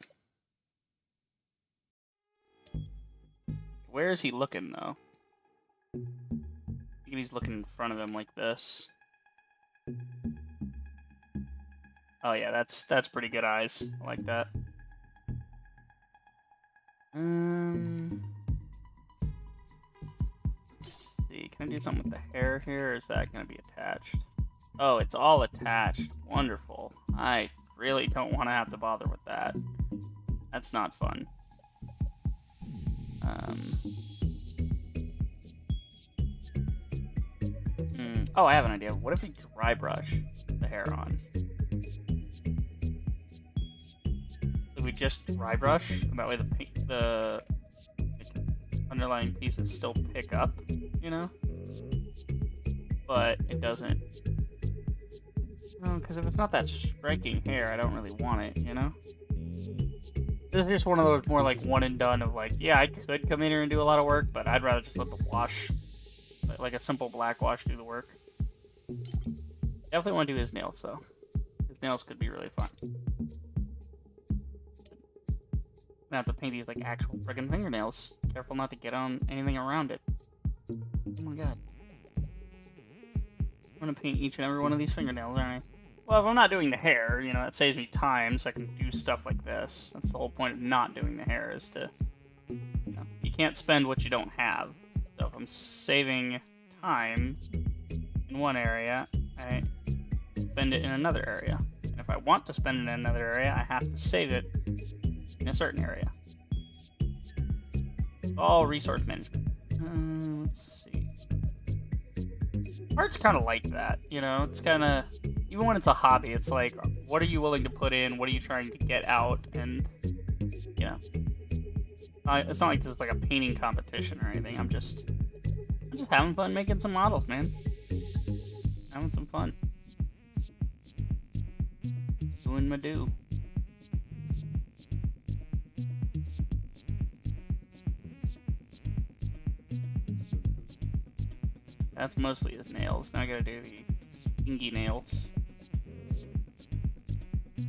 Where is he looking, though? I think he's looking in front of him like this. Oh yeah, that's pretty good eyes. I like that. Let's see. Can I do something with the hair here, or is that going to be attached? Oh, it's all attached. Wonderful. I really don't want to have to bother with that. That's not fun. Oh, I have an idea. What if we dry brush the hair on? If we just dry brush, and that way the underlying pieces still pick up, you know? But it doesn't. No, because if it's not that striking hair, I don't really want it, you know? This is just one of those more like one and done of like, yeah, I could come in here and do a lot of work, but I'd rather just let the wash, like a simple black wash, do the work. Definitely want to do his nails, though. His nails could be really fun. I have to paint these like actual friggin' fingernails. Careful not to get on anything around it. Oh my god. I'm gonna paint each and every one of these fingernails, aren't I? Well, if I'm not doing the hair, you know, that saves me time, so I can do stuff like this. That's the whole point of not doing the hair, is to, you know, you can't spend what you don't have. So if I'm saving time in one area, I spend it in another area. And if I want to spend it in another area, I have to save it in a certain area. All resource management. Let's see. Art's kind of like that, you know? It's kind of... Even when it's a hobby, it's like, what are you willing to put in? What are you trying to get out? And, you know... it's not like this is like a painting competition or anything. I'm just having fun making some models, man. Having some fun. Doing my do. That's mostly his nails. Now I gotta do the inky nails. I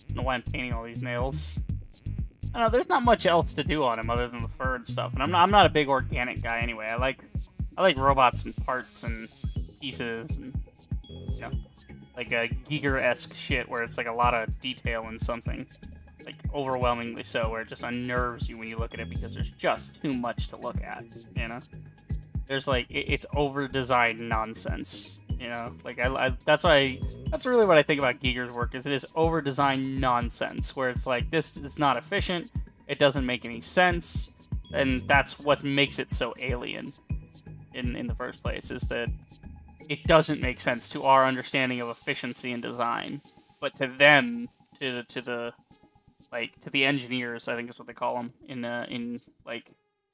don't know why I'm painting all these nails. I don't know, there's not much else to do on him other than the fur and stuff. And I'm not a big organic guy anyway. I like robots and parts and pieces and, you know, like a Giger-esque shit where it's like a lot of detail in something, like overwhelmingly so, where it just unnerves you when you look at it because there's just too much to look at, you know? There's like, it's over-designed nonsense, you know? Like, that's really what I think about Giger's work, is it is over-designed nonsense, where it's like, this is not efficient, it doesn't make any sense, and that's what makes it so alien in the first place, is that it doesn't make sense to our understanding of efficiency and design, but to them, to the engineers, I think is what they call them in like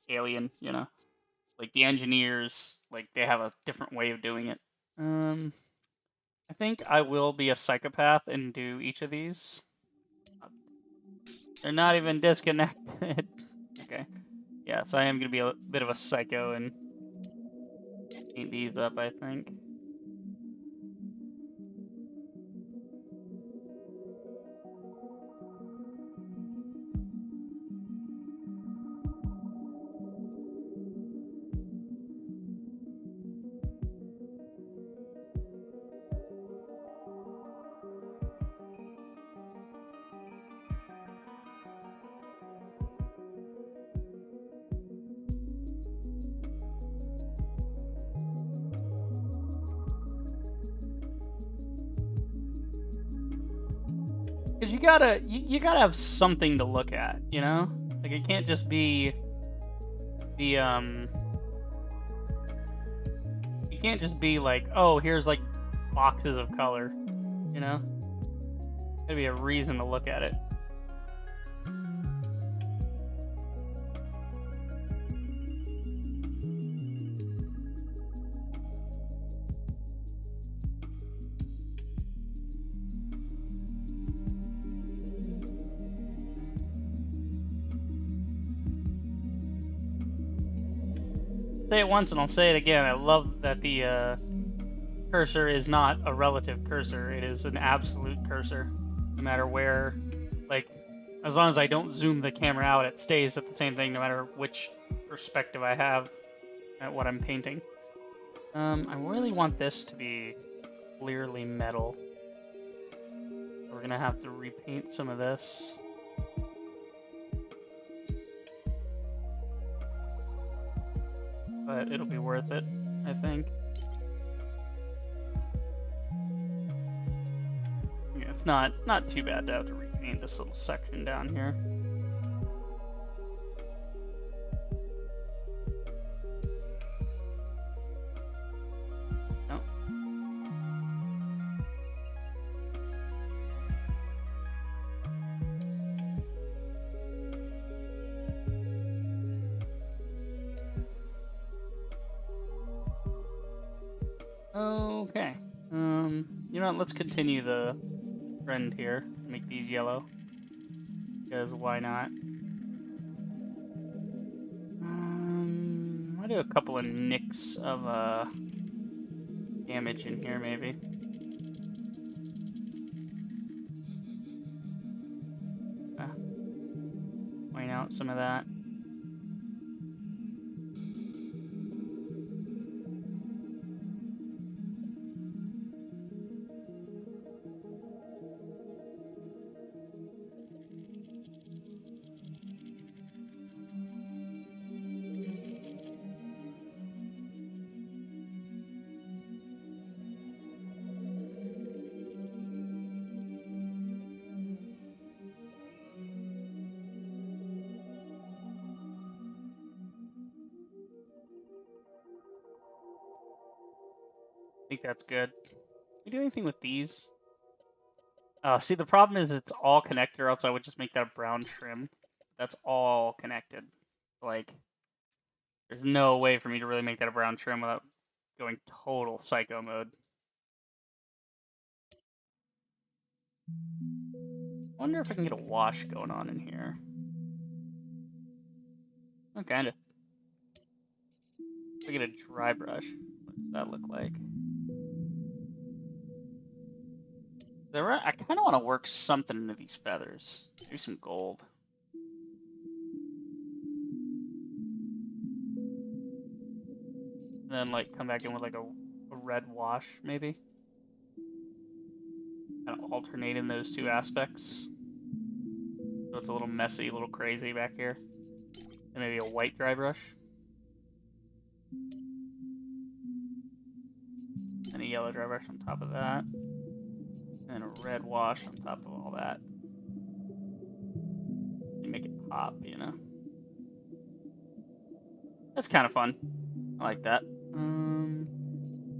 Alien, you know, like the engineers, like they have a different way of doing it. I think I will be a psychopath and do each of these. They're not even disconnected. Okay, yeah, so I am gonna be a bit of a psycho and paint these up, I think. Because you gotta have something to look at, you know? Like, it can't just be the, it can't just be like, oh, here's, like, boxes of color, you know? Gotta be a reason to look at it. Say it once and I'll say it again. I love that the cursor is not a relative cursor. It is an absolute cursor. No matter where, like, as long as I don't zoom the camera out, it stays at the same thing no matter which perspective I have at what I'm painting. I really want this to be clearly metal. We're gonna have to repaint some of this. But it'll be worth it, I think. Yeah, it's not too bad to have to repaint this little section down here. No. Okay. You know what, let's continue the trend here. Make these yellow. Because why not? I'll do a couple of nicks of damage in here, maybe. Point out some of that. I think that's good. Can we do anything with these? See, the problem is it's all connected, or else I would just make that a brown trim. That's all connected. Like, there's no way for me to really make that a brown trim without going total psycho mode. I wonder if I can get a wash going on in here. Oh, kinda. If I get a dry brush, what does that look like? I kind of want to work something into these feathers. Maybe some gold. And then, like, come back in with, like, a red wash, maybe? alternating those two aspects. So it's a little messy, a little crazy back here. And maybe a white dry brush. And a yellow dry brush on top of that. And a red wash on top of all that. You make it pop, you know? That's kind of fun. I like that.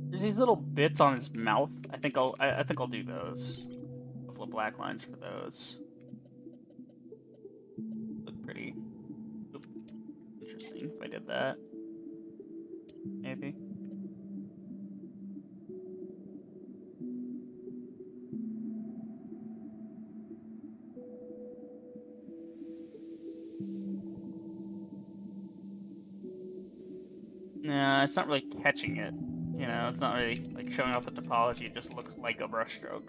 There's these little bits on his mouth. I think I'll do those. A couple of black lines for those. Look pretty interesting if I did that. Maybe. Nah, it's not really catching it. You know, it's not really like showing off the topology. It just looks like a brushstroke,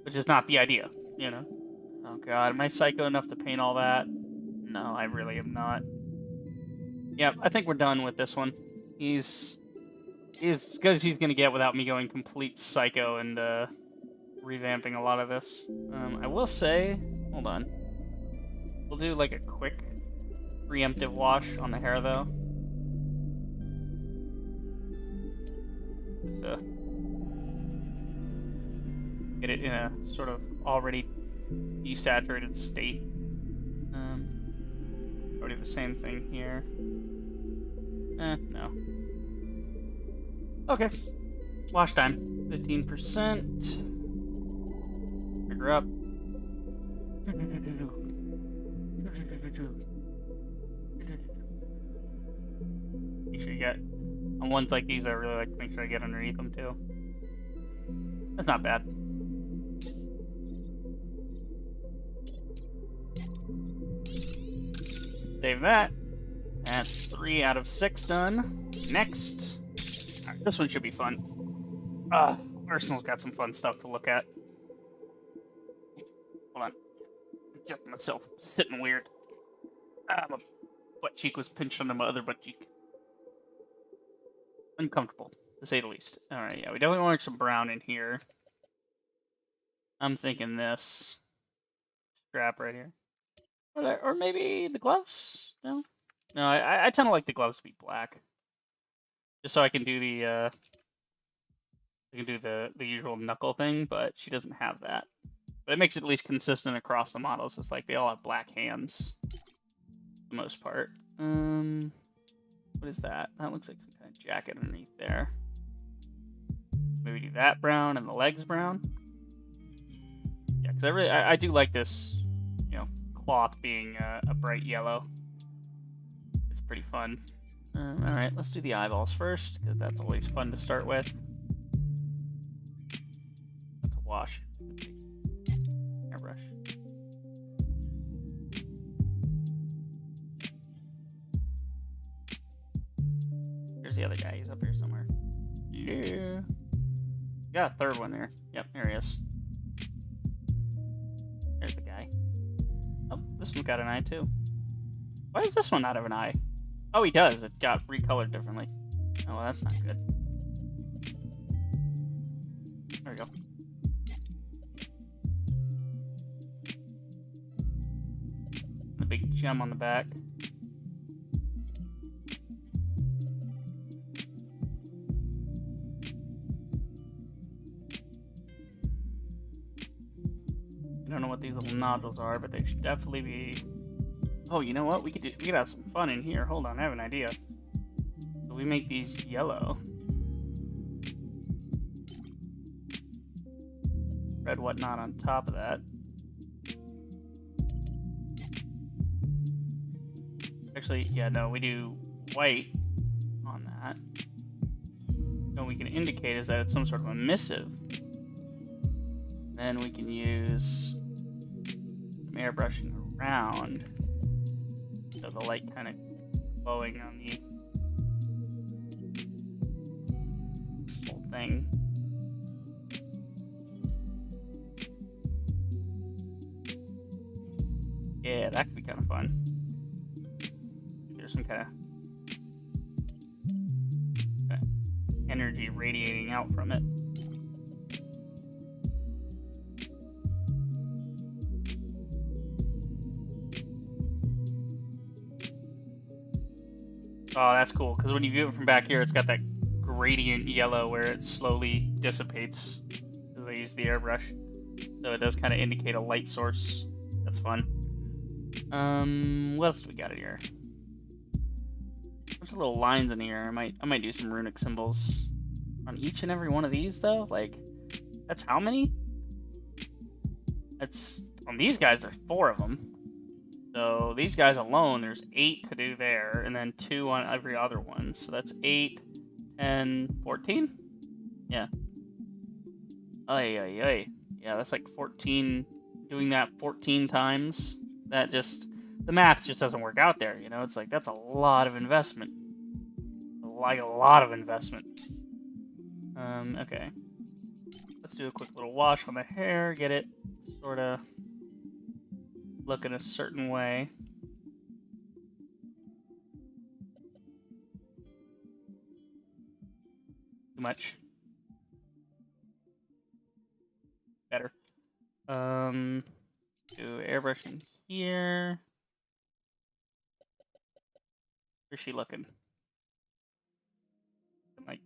which is not the idea. You know. Oh god, am I psycho enough to paint all that? No, I really am not. Yep, I think we're done with this one. He's as good as he's gonna get without me going complete psycho and revamping a lot of this. I will say, hold on. We'll do like a quick preemptive wash on the hair though. Just to get it in a sort of already desaturated state. I'll do the same thing here. No. Okay. Wash time. 15%. Trigger up. Make sure you get... On ones like these, I really like to make sure I get underneath them, too. That's not bad. Save that. That's 3 out of 6 done. Next. Alright, this one should be fun. Arsenal's got some fun stuff to look at. Hold on. Just myself sitting weird. My butt cheek was pinched under my other butt cheek. Uncomfortable, to say the least. Alright, yeah, we definitely want some brown in here. I'm thinking this strap right here. Or maybe the gloves? No? No, I tend to like the gloves to be black. Just so I can do the usual knuckle thing, but she doesn't have that. But it makes it at least consistent across the models. It's like they all have black hands. For the most part. What is that? That looks like some kind of jacket underneath there. Maybe do that brown and the legs brown. Yeah, because I do like this, you know, cloth being a bright yellow. It's pretty fun. Alright, let's do the eyeballs first, because that's always fun to start with. Not to wash. Airbrush. There's the other guy. He's up here somewhere. Yeah. Got a third one there. Yep, there he is. There's the guy. Oh, this one got an eye too. Why does this one not have an eye? Oh, he does. It got recolored differently. Oh, well, that's not good. There we go. The big gem on the back. I don't know what these little nodules are, but they should definitely be... Oh, you know what? We could have some fun in here. Hold on, I have an idea. So we make these yellow. Red whatnot on top of that. Actually, yeah, no, we do white on that. What we can indicate is that it's some sort of emissive. Then we can use some airbrushing around. So the light kind of glowing on the whole thing. Yeah, that could be kind of fun. There's some kind of energy radiating out from it. Oh, that's cool, because when you view it from back here, it's got that gradient yellow where it slowly dissipates as I use the airbrush. So it does kind of indicate a light source. That's fun. What else do we got in here? There's little lines in here. I might do some runic symbols on each and every one of these, though. Like, that's how many? That's on these guys. There's 4 of them. So these guys alone, there's 8 to do there, and then 2 on every other one. So that's 8, 10, 14? Yeah. Ay, ay, ay. Yeah, that's like 14. Doing that 14 times, that just... The math just doesn't work out there, you know? It's like, that's a lot of investment. Like, a lot of investment. Okay. Let's do a quick little wash on the hair, get it sort of look in a certain way. Too much. Better. Do airbrushing here. Where's she looking? Like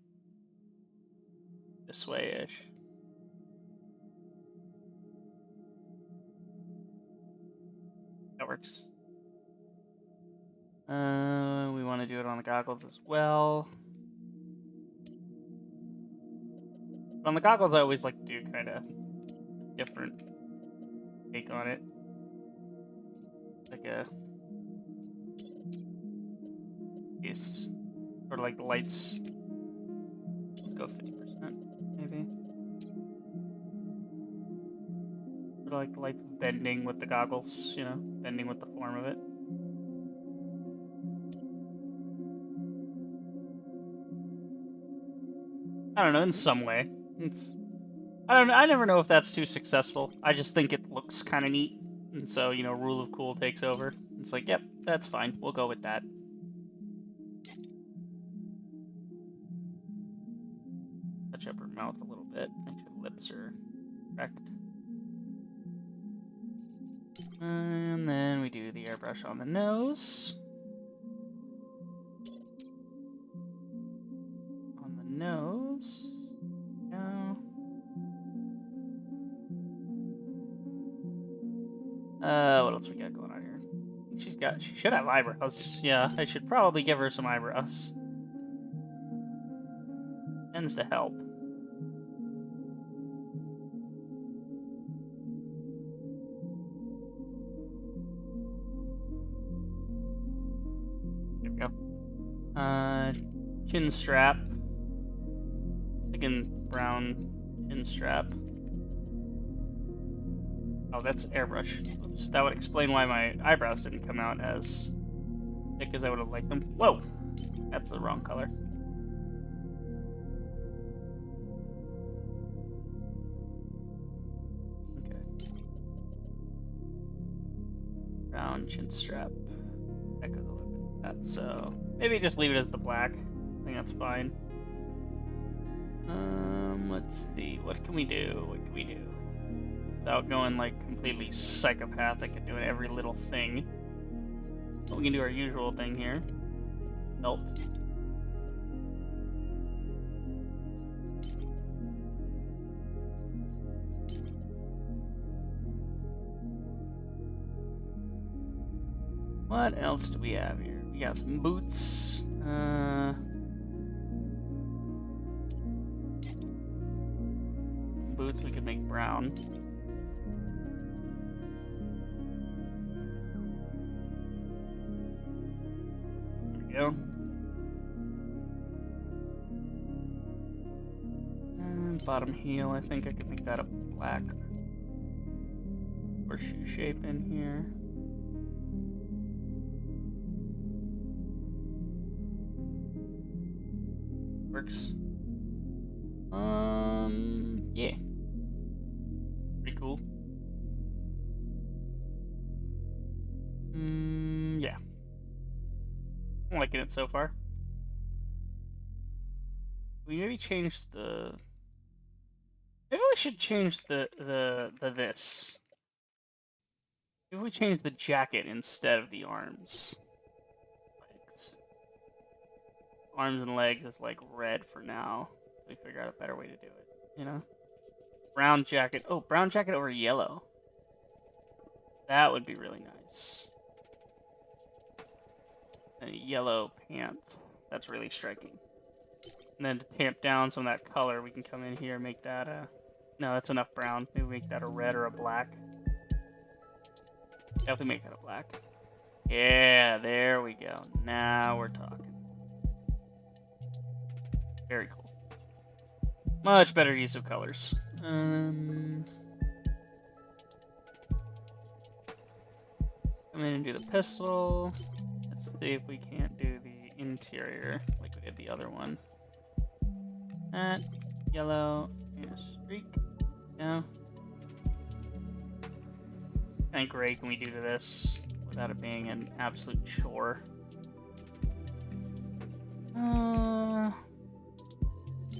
this way-ish. That works. We want to do it on the goggles as well. But on the goggles, I always like to do kind of different take on it. Like a... It's sort of like the lights. Let's go 50%, maybe. Sort of like the lights bending with the goggles, you know, bending with the form of it. I don't know, in some way. I never know if that's too successful. I just think it looks kind of neat. And so, you know, rule of cool takes over. It's like, yep, that's fine. We'll go with that. Touch up her mouth a little bit. Make sure the lips are correct. And then we do the airbrush on the nose. On the nose. Go. What else we got going on here? She should have eyebrows. Yeah, I should probably give her some eyebrows. Tends to help. There we go. Chin strap. Thinking brown chin strap. Oh, that's airbrush. Oops. That would explain why my eyebrows didn't come out as thick as I would have liked them. Whoa! That's the wrong color. Okay. Brown chin strap. That goes a little bit like that, so maybe just leave it as the black. I think that's fine. Let's see. What can we do? What can we do? Without going, like, completely psychopathic and doing every little thing. But we can do our usual thing here. Belt. What else do we have here? We got some boots. Boots we could make brown. There we go. And bottom heel, I think I could make that a black horseshoe shape in here. Works. Yeah. Pretty cool. Yeah. I'm liking it so far. We maybe change the... Maybe we should change the this. Maybe we change the jacket instead of the arms. Legs. arms and legs as like red for now. We figure out a better way to do it, you know? Brown jacket. Oh, brown jacket over yellow. That would be really nice. And yellow pants. That's really striking. And then to tamp down some of that color, we can come in here and make that a... No, that's enough brown. Maybe make that a red or a black. Definitely make that a black. Yeah, there we go. Now we're talking. Very cool. Much better use of colors. Come in and do the pistol. Let's see if we can't do the interior like we did the other one. That yellow and a streak. No. And gray can we do to this without it being an absolute chore?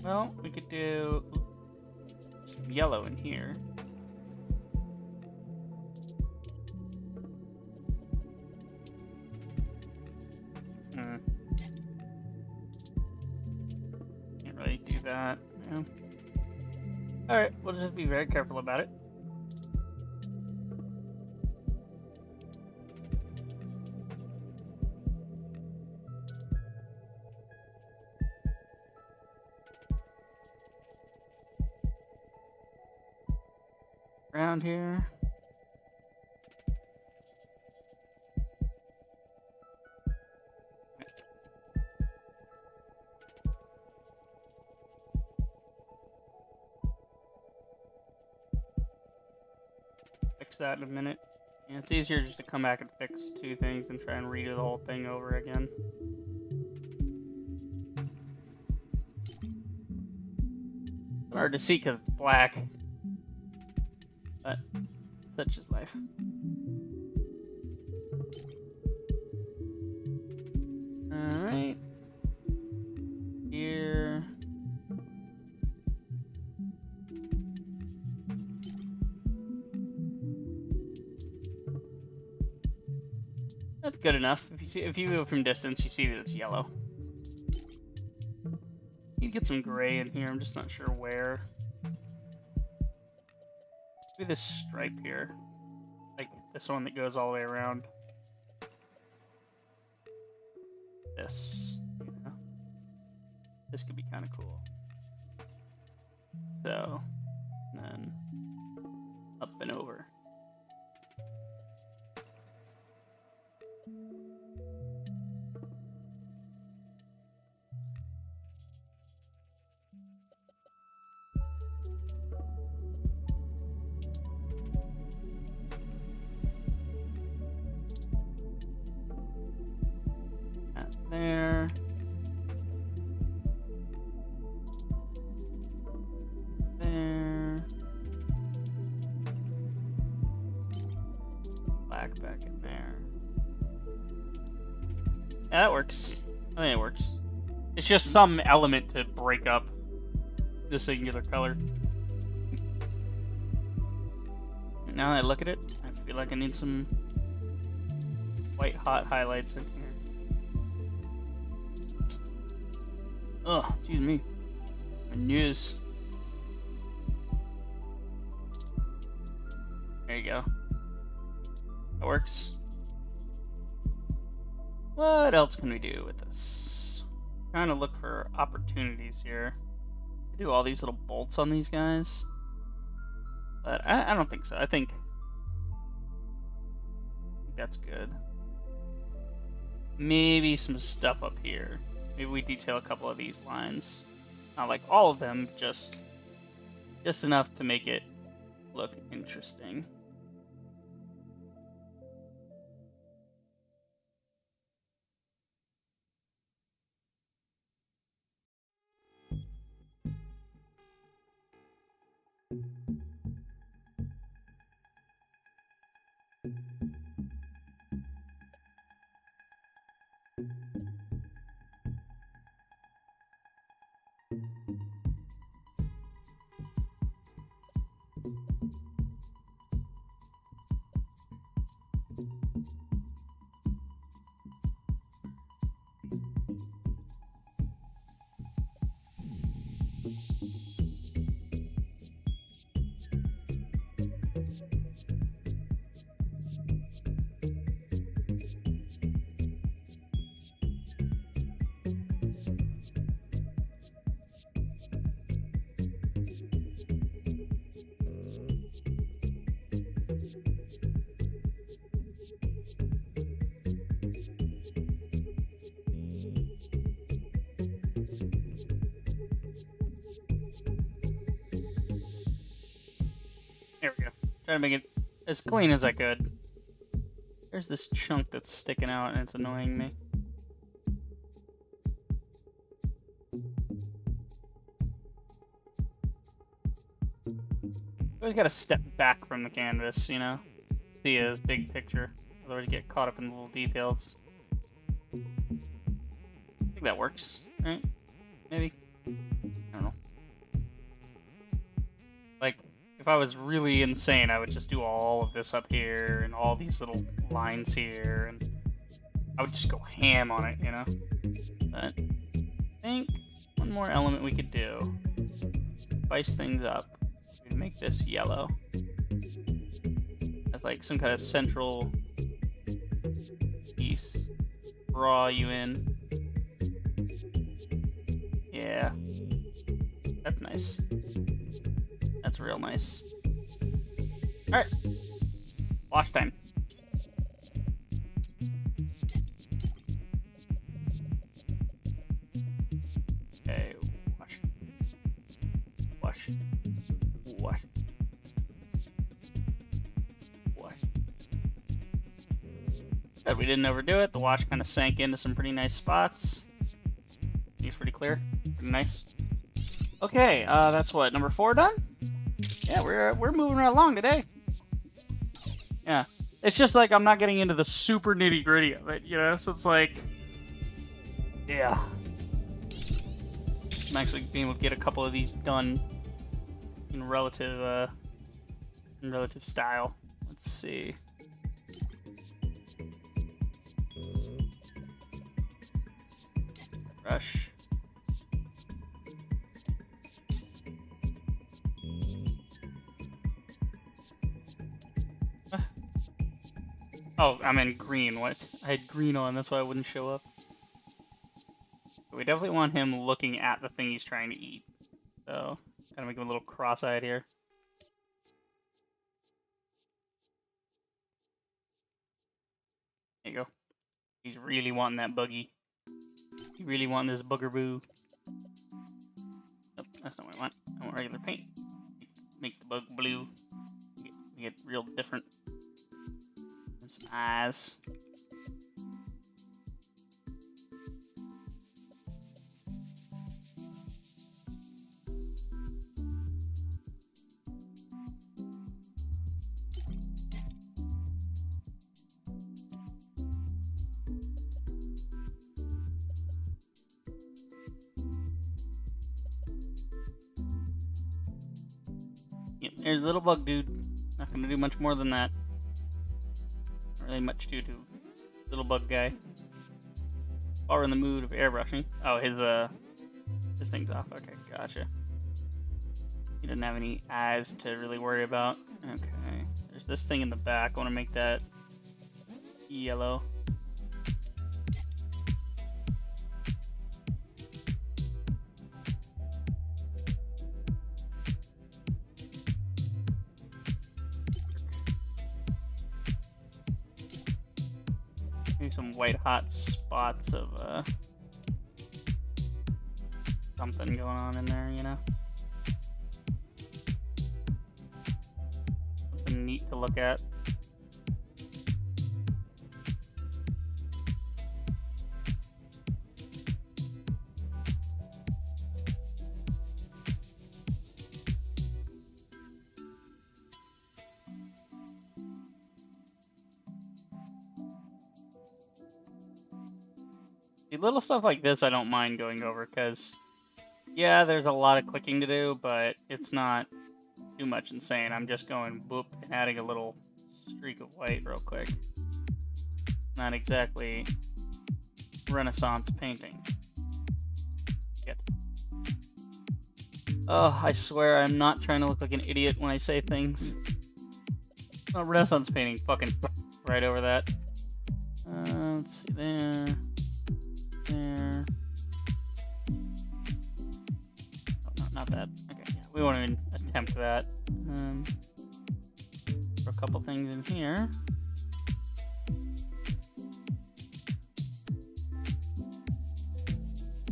Well, we could do some yellow in here. Can't really do that. Yeah. Alright, we'll just be very careful about it. Around here. Fix that in a minute. Yeah, it's easier just to come back and fix two things and try and redo the whole thing over again. Hard to see because it's black. But such is life. Alright. Here. That's good enough. If you go from distance, you see that it's yellow. You get some gray in here. I'm just not sure where. Maybe this stripe here. Like this one that goes all the way around. This. You know? This could be kind of cool. So, then up and over. There. There. Black back in there. Yeah, that works. I think it works. It's just some element to break up the singular color. Now that I look at it, I feel like I need some white hot highlights in here. Oh, excuse me. My news. There you go. That works. What else can we do with this? Trying to look for opportunities here. Do all these little bolts on these guys. But I don't think so. I think that's good. Maybe some stuff up here. Maybe we detail a couple of these lines. Not like all of them, just enough to make it look interesting. Try to make it as clean as I could. There's this chunk that's sticking out and it's annoying me. Always gotta step back from the canvas, you know? See a big picture. Otherwise you get caught up in the little details. I think that works, right? Maybe? I don't know. Like, if I was really insane, I would just do all of this up here and all these little lines here, and I would just go ham on it, you know? But I think one more element we could do. Spice things up. We'd make this yellow. That's like some kind of central piece. Draw you in. Yeah. That's nice. That's real nice. Alright. Wash time. Okay, wash. Wash. Wash. Wash. Good, we didn't overdo it. The wash kind of sank into some pretty nice spots. It's pretty clear. Pretty nice. Okay, that's what, number 4 done? Yeah, we're moving right along today. Yeah. It's just like I'm not getting into the super nitty-gritty of it, you know? So it's like, yeah. I'm actually being able to get a couple of these done in relative style. Let's see. Brush. Oh, I'm in green. What? I had green on, that's why I wouldn't show up. We definitely want him looking at the thing he's trying to eat. So, kind of make him a little cross-eyed here. There you go. He's really wanting that buggy. He really wanting this booger-boo. Nope, that's not what I want. I want regular paint. Make the bug blue. We get real different. Some eyes. Yep, there's a little bug dude. Not gonna do much more than that. Not really much to do. Little bug guy. While we're in the mood of airbrushing. Oh, his thing's off. Okay, gotcha. He doesn't have any eyes to really worry about. Okay. There's this thing in the back. I want to make that yellow. Maybe some white hot spots of something going on in there, you know? Something neat to look at. Little stuff like this I don't mind going over, because, yeah, there's a lot of clicking to do, but it's not too much insane. I'm just going boop and adding a little streak of white real quick. Not exactly Renaissance painting. Yet. Oh, I swear I'm not trying to look like an idiot when I say things. Oh, Renaissance painting, fucking right over that. Let's see there. There. Oh, no, not that. Okay, yeah, we won't even attempt that. For a couple things in here.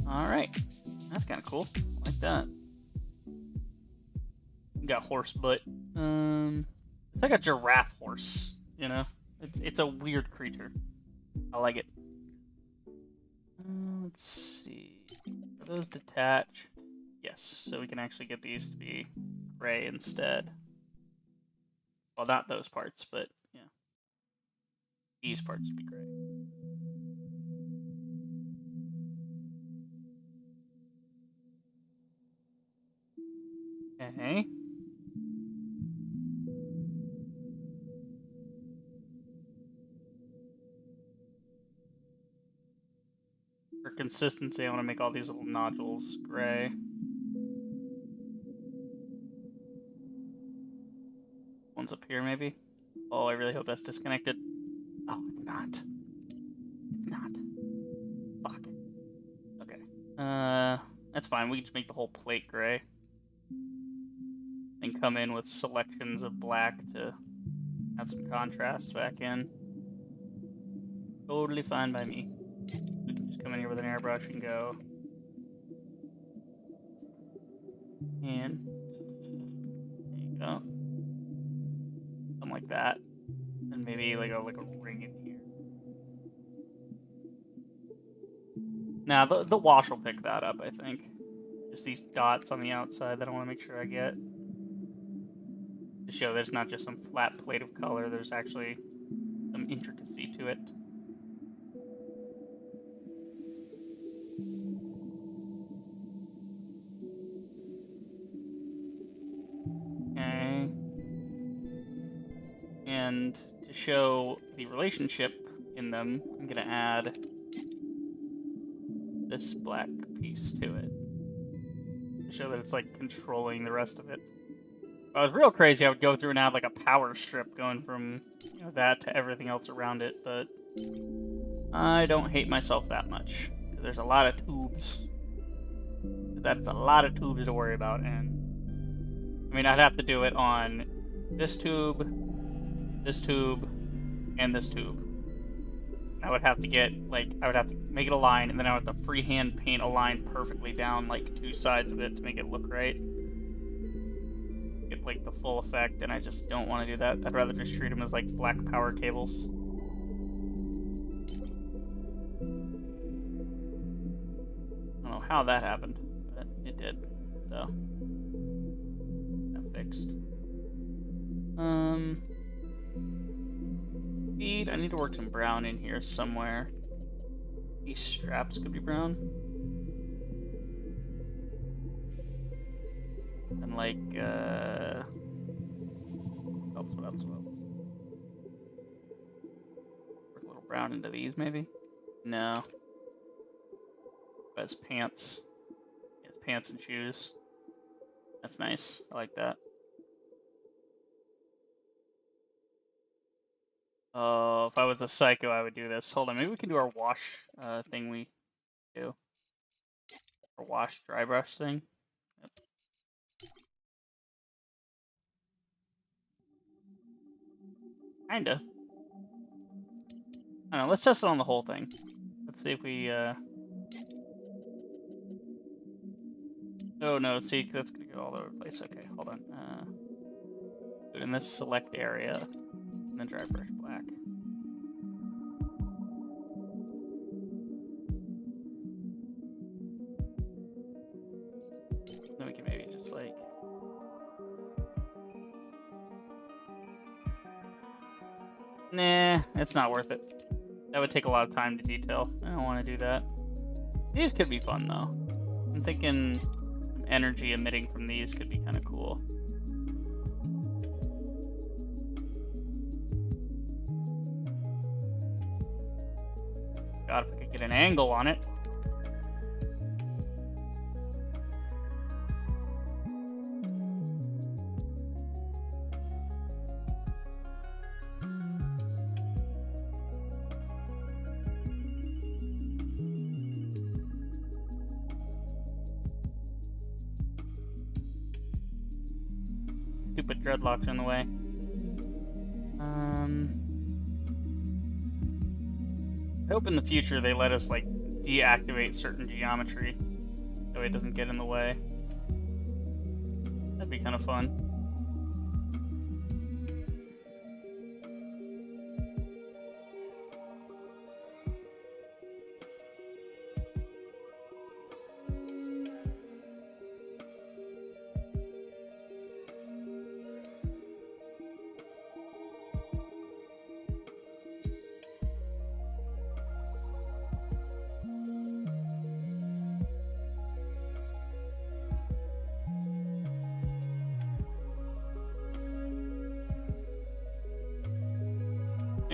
Alright. That's kind of cool. I like that. Got horse butt. It's like a giraffe horse, you know? It's a weird creature. I like it. Let's see. Are those detached? Yes, so we can actually get these to be gray instead. Well, not those parts, but yeah. These parts would be gray. Okay. For consistency, I want to make all these little nodules gray. One's up here, maybe? Oh, I really hope that's disconnected. Oh, it's not. It's not. Fuck. Okay. That's fine. We can just make the whole plate gray. And come in with selections of black to add some contrast back in. Totally fine by me. We can just come in here with an airbrush and go. And there you go. Something like that. And maybe like a ring in here. Now the wash will pick that up, I think. Just these dots on the outside that I want to make sure I get. To show there's not just some flat plate of color, there's actually some intricacy to it. Okay. And to show the relationship in them, I'm gonna add this black piece to it. To show that it's like controlling the rest of it. If I was real crazy, I would go through and add like a power strip going from that to everything else around it, but I don't hate myself that much. There's a lot of tubes. That's a lot of tubes to worry about, and I mean, I'd have to do it on this tube, and this tube. I would have to get, like, I would have to make it a line, and then I would have to freehand paint a line perfectly down, like, two sides of it to make it look right. Get, like, the full effect, and I just don't want to do that. I'd rather just treat them as, like, black power cables. I don't know how that happened, but it did, so. That fixed. Feed, I need to work some brown in here somewhere. These straps could be brown. And like, what else? Work a little brown into these, maybe? No. But his pants. His pants and shoes. That's nice. I like that. Oh, if I was a psycho, I would do this. Hold on, maybe we can do our wash thing we do. Our wash dry brush thing. Yep. Kinda. I don't know, let's test it on the whole thing. Let's see if we, Oh no, see, that's gonna go all over the place. Okay, hold on. Do it in this select area. And then dry brush black. Then we can maybe just like... Nah, it's not worth it. That would take a lot of time to detail. I don't want to do that. These could be fun though. I'm thinking energy emitting from these could be kind of cool. God, if I could get an angle on it. Stupid dreadlocks in the way. I hope in the future they let us, like, deactivate certain geometry so it doesn't get in the way. That'd be kind of fun.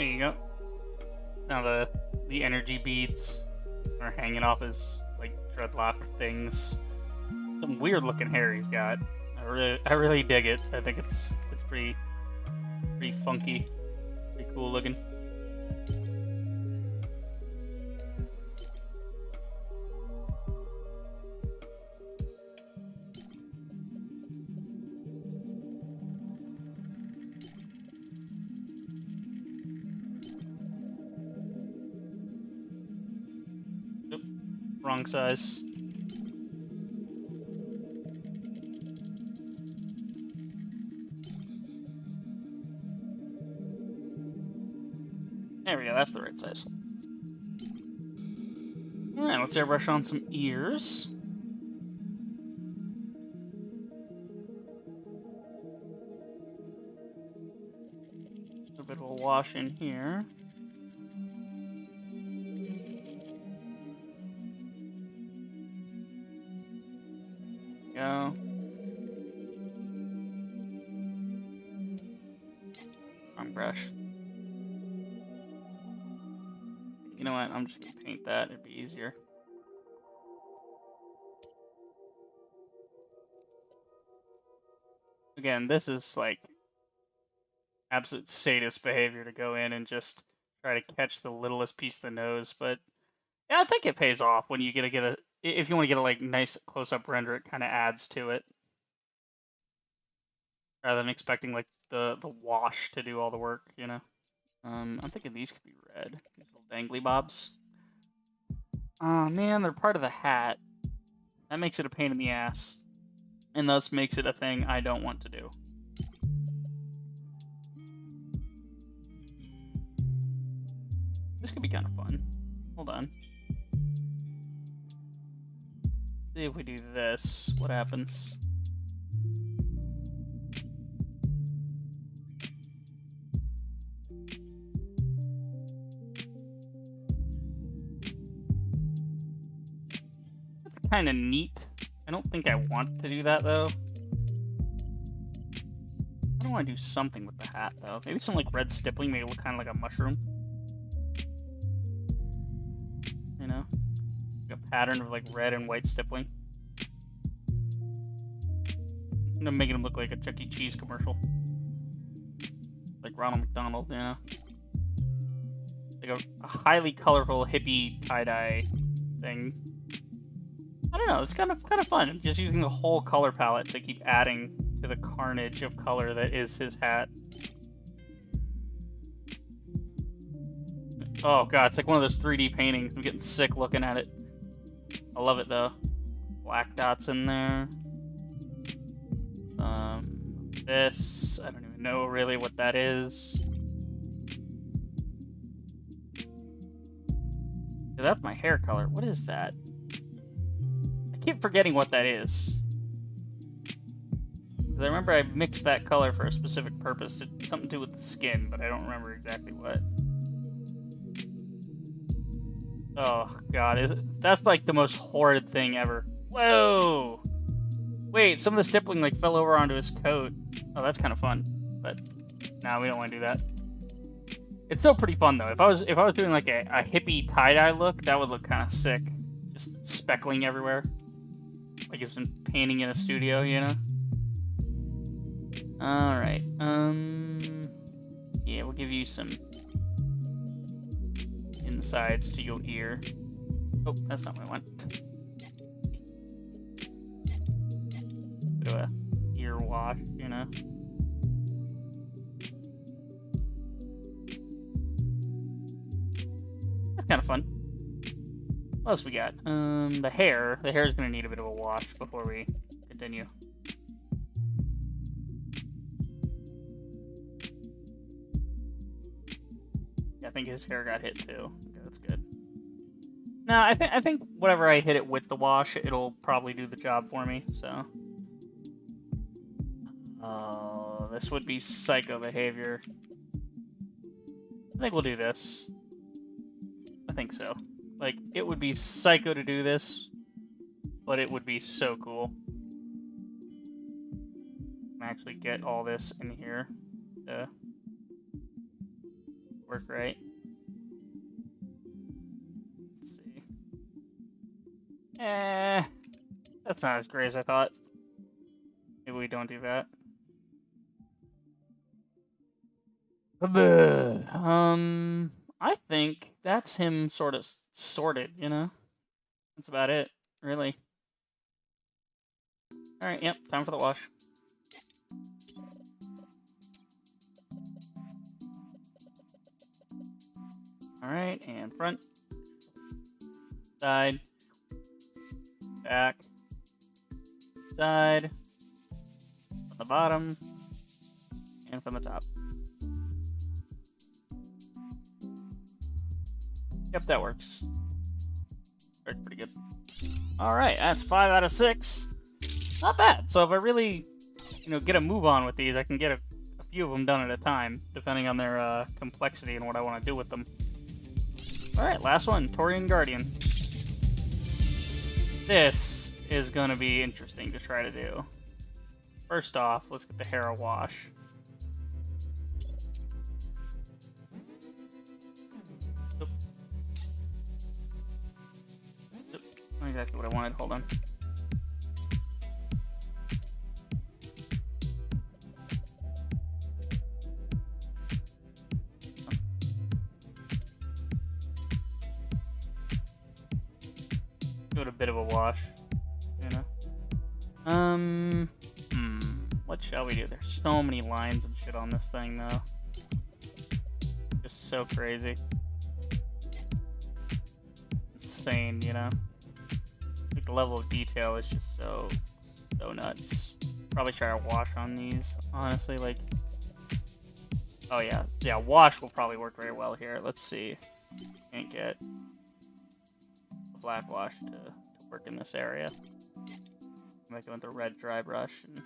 There you go. Now the energy beads are hanging off his like dreadlock things. Some weird looking hair he's got. I really dig it. I think it's pretty funky, pretty cool looking. Oop, wrong size. There we go, that's the right size. Alright, let's airbrush on some ears. A bit of a wash in here. Go. Wrong brush. You know what? I'm just gonna paint that. It'd be easier. Again, this is like absolute sadist behavior to go in and just try to catch the littlest piece of the nose, but yeah, I think it pays off when you get a if you want to get a like nice close-up render, it kind of adds to it rather than expecting like the wash to do all the work, you know. I'm thinking these could be red. These little dangly bobs. Oh man, they're part of the hat. That makes it a pain in the ass, and thus makes it a thing I don't want to do. This could be kind of fun. Hold on. See if we do this. What happens? That's kind of neat. I don't think I want to do that though. I don't want to do something with the hat though. Maybe some like red stippling, make it look kind of like a mushroom. You know, like a pattern of like red and white stippling. I'm gonna make him look like a Chuck E. Cheese commercial, like Ronald McDonald. You know, like a highly colorful hippie tie-dye thing. I don't know. It's kind of fun. Just using the whole color palette to keep adding to the carnage of color that is his hat. Oh god, it's like one of those 3D paintings. I'm getting sick looking at it. I love it though. Black dots in there. This, I don't even know really what that is. Yeah, that's my hair color. What is that? I keep forgetting what that is. Because I remember I mixed that color for a specific purpose, something to do with the skin, but I don't remember exactly what. Oh god, that's like the most horrid thing ever. Whoa! Wait, some of the stippling like fell over onto his coat. Oh, that's kind of fun, but no, we don't want to do that. It's still pretty fun though. If I was doing like a hippie tie-dye look, that would look kind of sick. Just speckling everywhere, like it's been painting in a studio, you know. All right. Yeah, we'll give you some insides to your ear. Oh, that's not what I want. Bit of a ear wash, you know. That's kind of fun. What else we got? The hair. The hair is gonna need a bit of a wash before we continue. Yeah, I think his hair got hit too. Okay, that's good. No, I think whatever I hit it with the wash, it'll probably do the job for me. So. Oh, this would be psycho behavior. I think we'll do this. I think so. Like, it would be psycho to do this, but it would be so cool. Actually get all this in here to work right. Let's see. That's not as great as I thought. Maybe we don't do that. I think that's him sort of sorted, you know? That's about it, really. Alright, yep, time for the wash. Alright, and front. Side. Back. Side. From the bottom. And from the top. Yep, that works. Works pretty good. Alright, that's 5 out of 6. Not bad. So if I really, get a move on with these, I can get a few of them done at a time, depending on their complexity and what I want to do with them. Alright, last one. Taurian Guardian. This is going to be interesting to try to do. First off, let's get the Hera wash. Oop. Oop. Not exactly what I wanted. Hold on. Give it a bit of a wash, What shall we do? There's so many lines and shit on this thing, though. Just so crazy. Insane, Like, the level of detail is just so nuts. Probably try a wash on these, honestly, like... Oh, yeah. Yeah, wash will probably work very well here. Let's see. Can't get a black wash to work in this area. I might go with the red dry brush. And...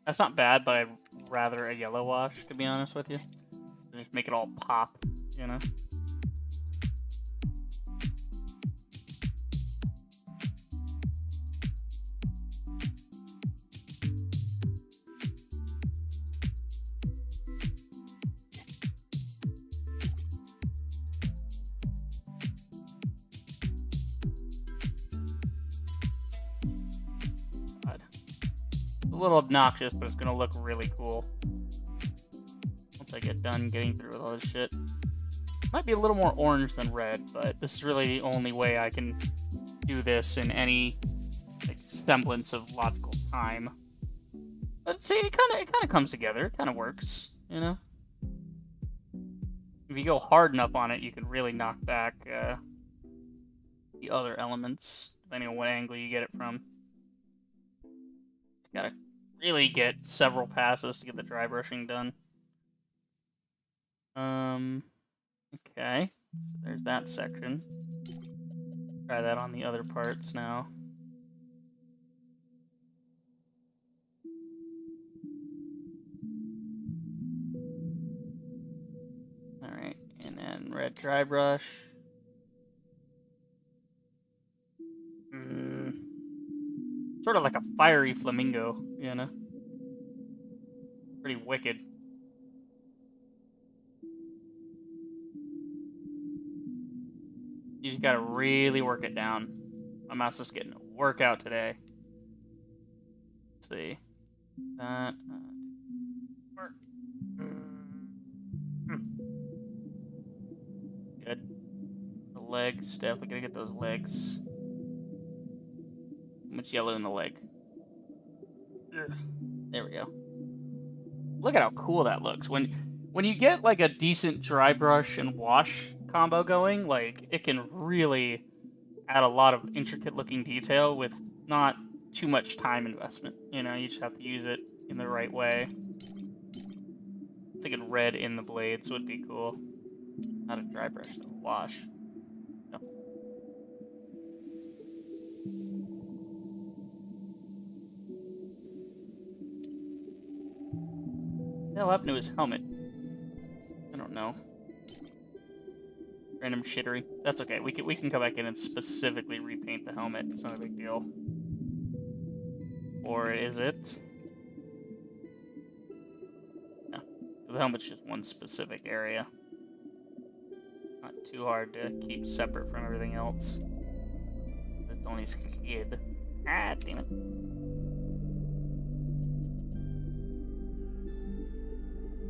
That's not bad, but I'd rather a yellow wash, to be honest with you. Just make it all pop, A little obnoxious, but it's gonna look really cool once I get done getting through with all this shit. Might be a little more orange than red, but this is really the only way I can do this in any semblance of logical time. But see, it kind of comes together. It kind of works, If you go hard enough on it, you can really knock back the other elements, depending on what angle you get it from. Gotta really get several passes to get the dry brushing done. Okay. So there's that section. Try that on the other parts now. Alright, and then red dry brush. Sort of like a fiery flamingo, Pretty wicked. You just gotta really work it down. My mouse is getting a workout today. Let's see. That. Work. Good. The legs, definitely gotta get those legs. Much yellow in the leg. There we go. Look at how cool that looks. When you get like a decent dry brush and wash combo going, like it can really add a lot of intricate looking detail with not too much time investment. You just have to use it in the right way. I'm thinking red in the blades would be cool. Not a dry brush, though. Wash. No. What the hell happened to his helmet? I don't know. Random shittery. That's okay. We can come back in and specifically repaint the helmet. It's not a big deal. Or is it? the helmet's just one specific area. Not too hard to keep separate from everything else. It's only kid. Ah, damn it.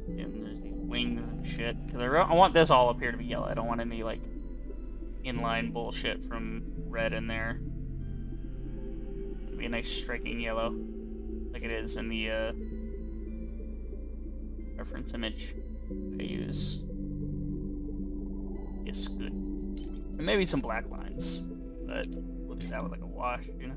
And there's these wings and shit. Cause I want this all up here to be yellow. I don't want any, like, inline bullshit from red in there. It'll be a nice striking yellow. Like it is in the, reference image I use. Yes, good. And maybe some black lines. But we'll do that with, like, a wash, you know?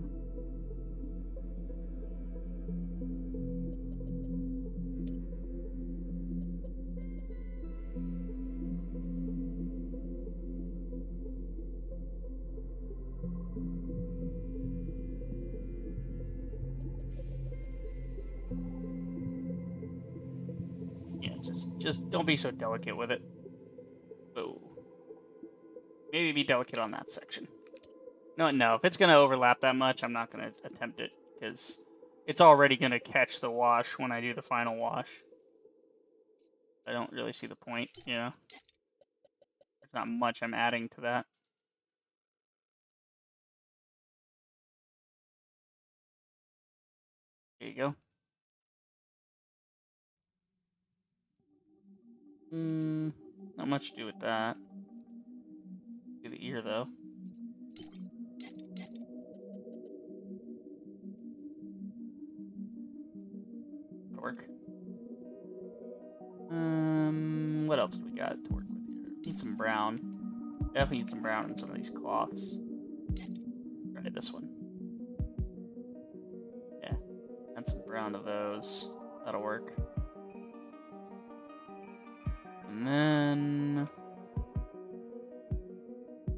Just don't be so delicate with it. Oh. Maybe be delicate on that section. No, if it's going to overlap that much, I'm not going to attempt it, because it's already going to catch the wash when I do the final wash. I don't really see the point, you know? There's not much I'm adding to that. There you go. Not much to do with that. Do the ear, though. That'll work. What else do we got to work with here? Need some brown. Definitely need some brown in some of these cloths. Try this one. Yeah, and some brown of those. That'll work. And then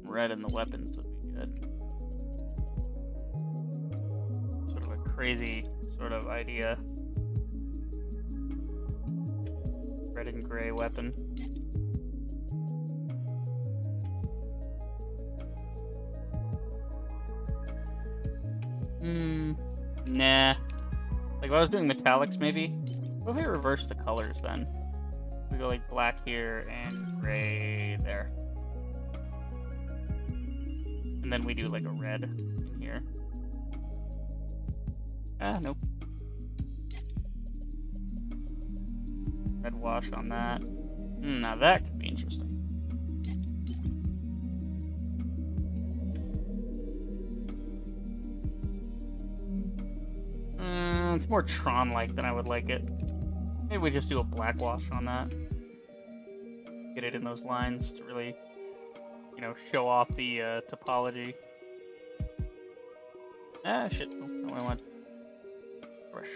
red in the weapons would be good. Sort of a crazy sort of idea. Red and gray weapon. Nah. Like if I was doing metallics maybe. What if we reverse the colors then? We go like black here and gray there. And then we do like a red in here. Ah, nope. Red wash on that. Now that could be interesting. It's more Tron-like than I would like it. Maybe we just do a black wash on that. Get it in those lines to really, you know, show off the topology. Ah, shit. Oh, no, I want brush.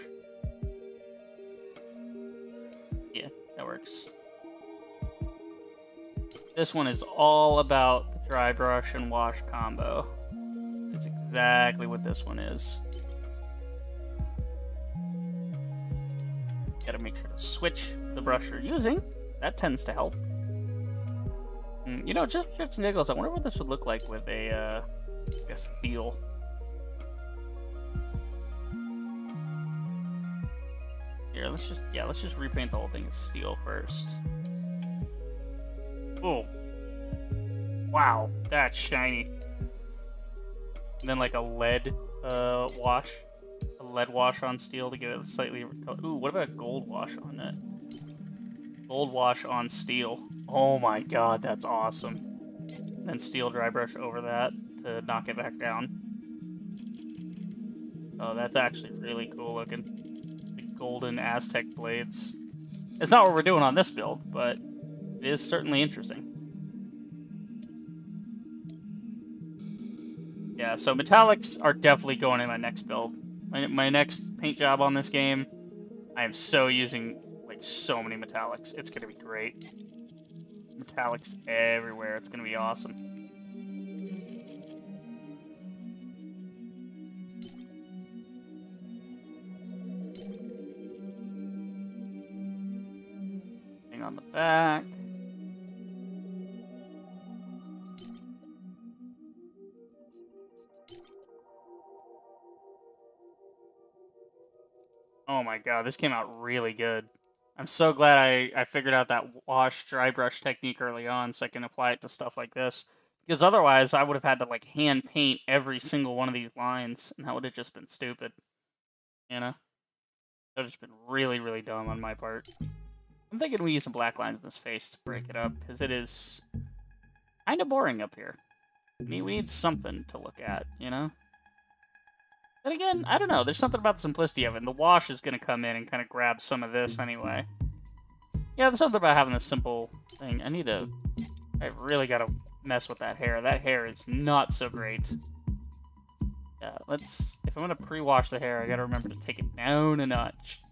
Yeah, that works. This one is all about the dry brush and wash combo. It's exactly what this one is. Gotta make sure to switch the brush you're using. That tends to help. You know, just shits and giggles, I wonder what this would look like with a, I guess, steel. Here, let's just repaint the whole thing as steel first. Oh. Wow, that's shiny. And then like a lead wash. A lead wash on steel to give it a slightly... Ooh, what about a gold wash on it? Gold wash on steel. Oh my god, that's awesome. And then steel dry brush over that to knock it back down. Oh, that's actually really cool looking. The golden Aztec blades. It's not what we're doing on this build, but it is certainly interesting. Yeah, so metallics are definitely going in my next build. My next paint job on this game, I am so using, like, so many metallics. It's going to be great. Metallics everywhere. It's going to be awesome. Thing on the back. Oh my god, this came out really good. I'm so glad I figured out that wash dry brush technique early on so I can apply it to stuff like this. Because otherwise I would have had to like hand paint every single one of these lines and that would have just been stupid. You know? That would have just been really, really dumb on my part. I'm thinking we use some black lines in this face to break it up, because it is kind of boring up here. We need something to look at, you know? Then again, I don't know. There's something about the simplicity of it. And the wash is going to come in and kind of grab some of this anyway. Yeah, there's something about having a simple thing. I really got to mess with that hair. That hair is not so great. Yeah, if I'm going to pre-wash the hair, I got to remember to take it down a notch.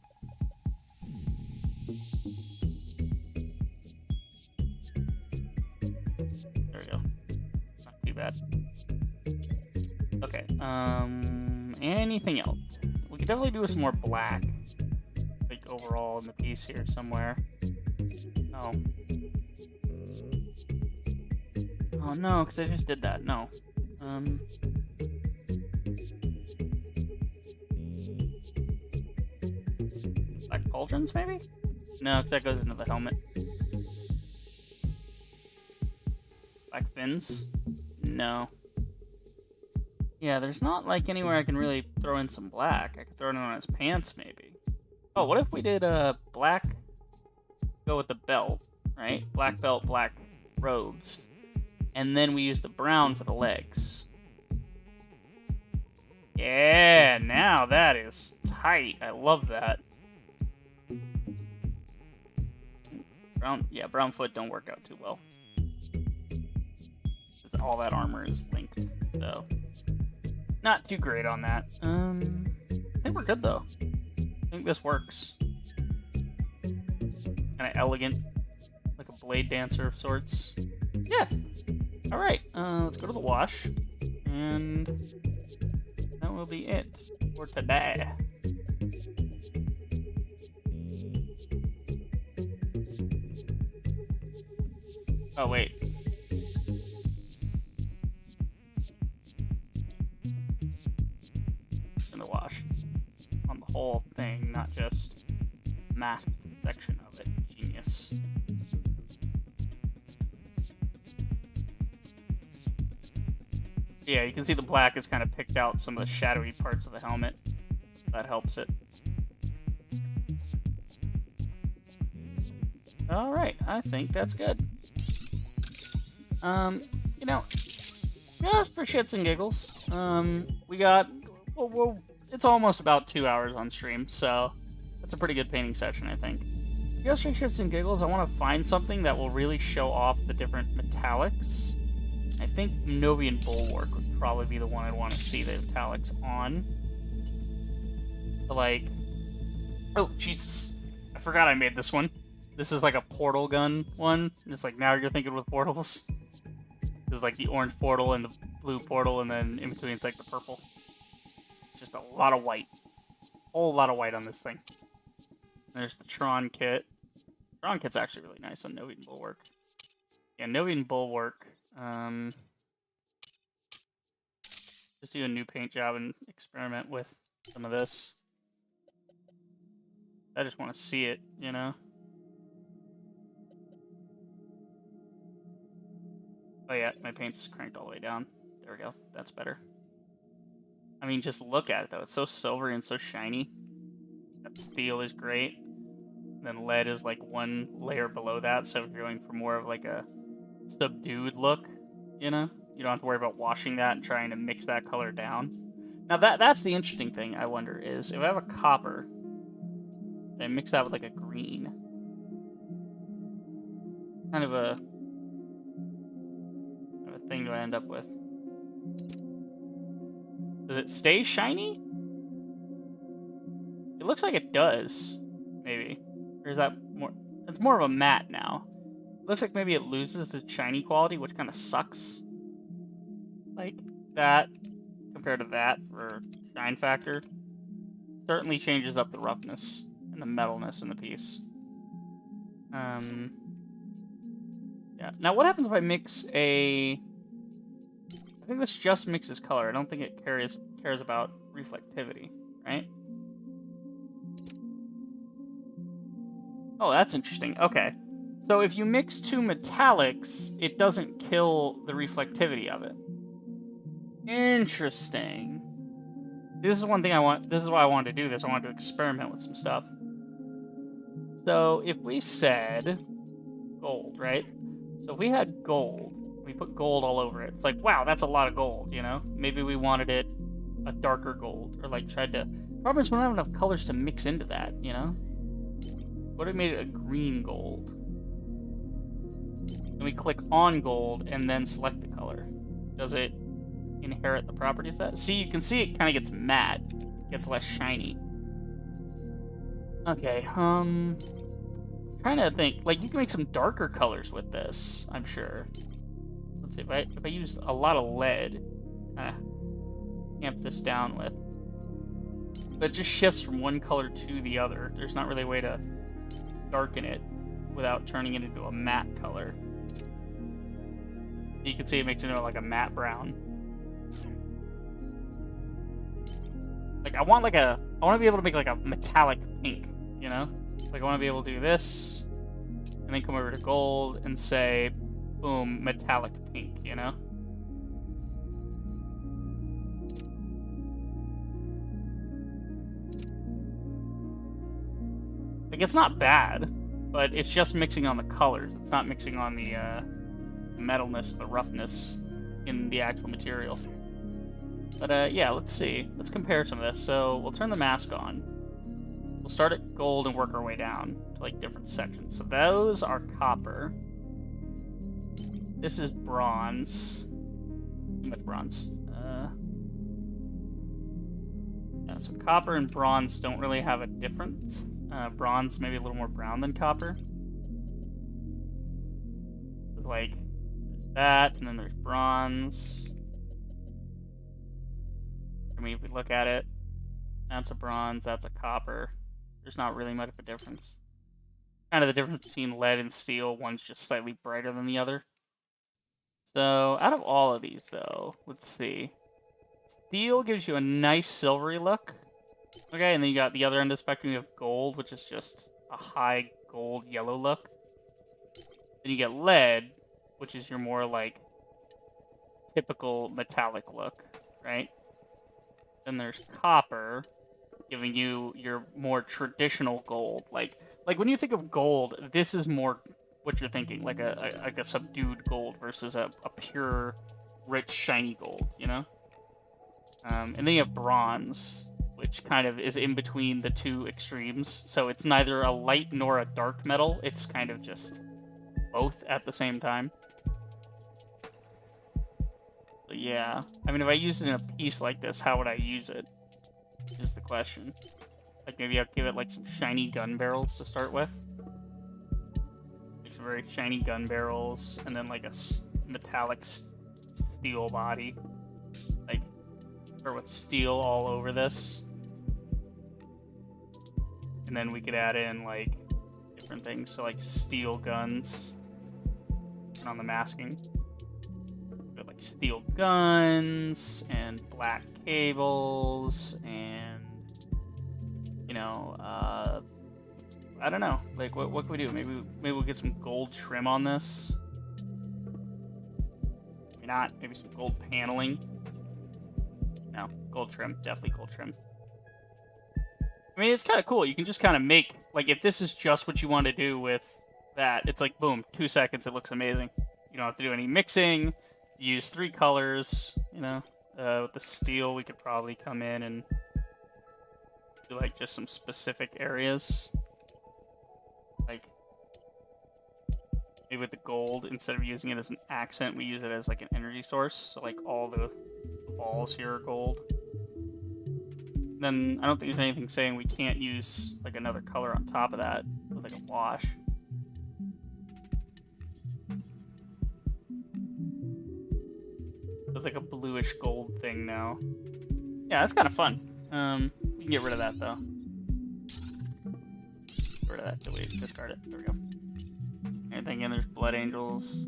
There we go. Not too bad. Okay, anything else? We could definitely do with some more black. Like, overall in the piece here somewhere. Oh. Oh, no, because I just did that. No. Black pauldrons, maybe? No, because that goes into the helmet. Black fins? No. Yeah, there's not, like, anywhere I can really throw in some black. I could throw it on his pants, maybe. Oh, what if we did black... Go with the belt, right? Black belt, black robes. And then we use the brown for the legs. Yeah, now that is tight. I love that. Brown foot don't work out too well. Because all that armor is linked, so... Not too great on that. I think we're good, though. I think this works. Kind of elegant. Like a blade dancer of sorts. Yeah. Alright, let's go to the wash. And that will be it for today. Oh, wait. In the wash. On the whole thing, not just matte section of it. Genius. Yeah, you can see the black has kind of picked out some of the shadowy parts of the helmet. That helps it. Alright, I think that's good. You know, just for shits and giggles, we got, well, it's almost about 2 hours on stream, so that's a pretty good painting session, I think. Just for shits and giggles, I want to find something that will really show off the different metallics. I think Novian Bulwark would probably be the one I'd want to see the metallics on. But like, oh, Jesus. I forgot I made this one. This is like a portal gun one. It's like, now you're thinking with portals. There's like the orange portal and the blue portal, and then in between it's like the purple. It's just a lot of white. Whole lot of white on this thing. There's the Tron kit. Tron kit's actually really nice on Novian Bulwark. Yeah, Novian Bulwark. Just do a new paint job and experiment with some of this. I just want to see it, you know? Oh yeah, my paint's cranked all the way down. There we go. That's better. I mean, just look at it, though. It's so silvery and so shiny. That steel is great. And then lead is like one layer below that, so if you're going for more of like a subdued look, you know? You don't have to worry about washing that and trying to mix that color down. Now that's the interesting thing, I wonder, is if I have a copper, and I mix that with like a green, kind of a thing do I end up with? Does it stay shiny? It looks like it does, maybe. Or is that more... It's more of a matte now. It looks like maybe it loses its shiny quality, which kind of sucks. Like that, compared to that for shine factor. Certainly changes up the roughness and the metalness in the piece. Yeah. Now what happens if I mix a... I think this just mixes color. I don't think it cares about reflectivity, right? Oh, that's interesting. Okay. So if you mix two metallics, it doesn't kill the reflectivity of it. Interesting. This is one thing I want. This is why I wanted to do this. I wanted to experiment with some stuff. So if we said gold, right? So if we had gold, we put gold all over it. It's like, wow, that's a lot of gold, you know? Maybe we wanted it a darker gold, or like tried to... Problem is we don't have enough colors to mix into that, you know? What if we made it a green gold? And we click on gold and then select the color. Does it inherit the properties that? See, you can see it kind of gets matte. It gets less shiny. Okay, trying to think. Like, you can make some darker colors with this, I'm sure. Let's see, if I use a lot of lead, kind of amp this down with. But it just shifts from one color to the other. There's not really a way to darken it without turning it into a matte color. You can see it makes it into like a matte brown. Like, I want to be able to make like a metallic pink, you know? Like, I want to be able to do this, and then come over to gold and say, boom, metallic pink, you know? Like, it's not bad, but it's just mixing on the colors. It's not mixing on the metalness, the roughness in the actual material. But, yeah, let's see. Let's compare some of this. So, we'll turn the mask on. We'll start at gold and work our way down to, like, different sections. So those are copper. This is bronze. Too much bronze. Yeah, so copper and bronze don't really have a difference. Bronze maybe a little more brown than copper. Like that, and then there's bronze. I mean, if we look at it, that's a bronze, that's a copper. There's not really much of a difference. Kind of the difference between lead and steel, one's just slightly brighter than the other. So, out of all of these, though, let's see. Steel gives you a nice silvery look. Okay, and then you got the other end of the spectrum, you have gold, which is just a high gold yellow look. Then you get lead, which is your more, like, typical metallic look, right? Then there's copper, giving you your more traditional gold. Like when you think of gold, this is more what you're thinking, like a subdued gold versus a pure, rich, shiny gold, you know? And then you have bronze, which kind of is in between the two extremes. So it's neither a light nor a dark metal. It's kind of just both at the same time. But yeah, I mean, if I use it in a piece like this, how would I use it? Is the question. Like, maybe I'll give it, like, some shiny gun barrels to start with. Like, some very shiny gun barrels, and then, like, a metallic steel body. Like, or with steel all over this. And then we could add in, like, different things. So, like, steel guns. And on the masking. Like, steel guns, and black cables, and, you know, I don't know. Like, what can we do? Maybe we'll get some gold trim on this. Maybe not. Maybe some gold paneling. No, gold trim. Definitely gold trim. I mean, it's kind of cool. You can just kind of make, like, if this is just what you want to do with that, it's like, boom, 2 seconds, it looks amazing. You don't have to do any mixing. Use 3 colors, you know. With the steel, we could probably come in and do, like, just some specific areas. Like, maybe with the gold, instead of using it as an accent, we use it as, like, an energy source. So, like, all the balls here are gold. Then, I don't think there's anything saying we can't use, like, another color on top of that with, like, a wash. It's like a bluish gold thing now. Yeah, that's kind of fun. We can get rid of that, though. Get rid of that. Delete. Discard it. There we go. Anything in there's Blood Angels.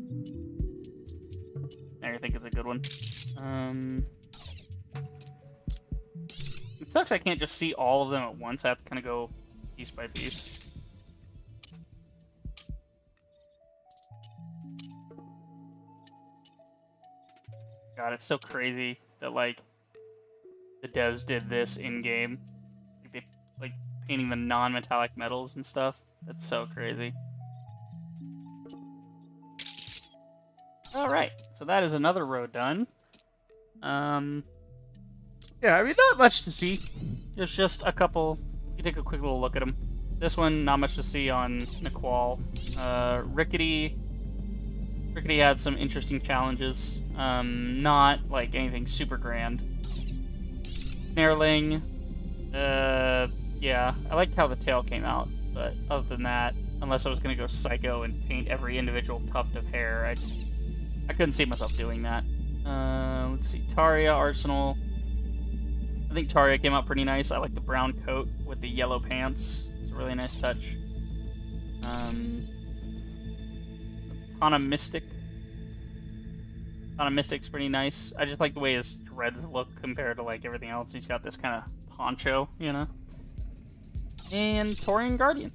I think it's a good one. It sucks I can't just see all of them at once. I have to kind of go piece by piece. God, it's so crazy that, like, the devs did this in-game. Like, they, like, painting the non-metallic metals and stuff. That's so crazy. Alright, so that is another row done. Yeah, I mean, not much to see. There's just a couple. You take a quick little look at them. This one, not much to see on Naqual. Rickety had some interesting challenges. Not like anything super grand. Snareling, yeah, I like how the tail came out, but other than that, unless I was gonna go psycho and paint every individual tuft of hair, I couldn't see myself doing that. Let's see, Taria, Arsenal. I think Taria came out pretty nice. I like the brown coat with the yellow pants. It's a really nice touch. Kana Mystic's pretty nice. I just like the way his dreads look compared to like everything else. He's got this kind of poncho, you know. And Taurian Guardian.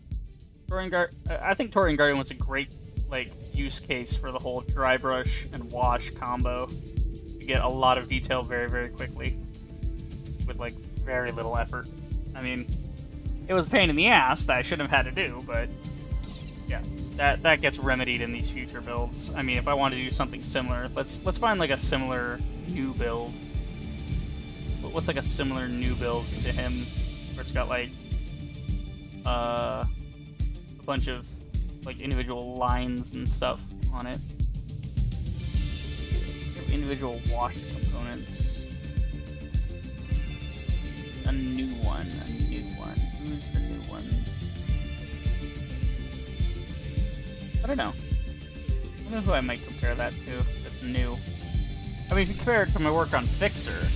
I think Taurian Guardian was a great like use case for the whole dry brush and wash combo. You get a lot of detail very, very quickly with like very little effort. I mean, it was a pain in the ass that I shouldn't have had to do, but yeah, that gets remedied in these future builds. I mean, if I want to do something similar, let's find like a similar new build. What's like a similar new build to him, where it's got like a bunch of like individual lines and stuff on it. Individual wash components. A new one. Who's the new ones? I don't know. I don't know who I might compare that to that's new. I mean, if you compare it to my work on Fixer,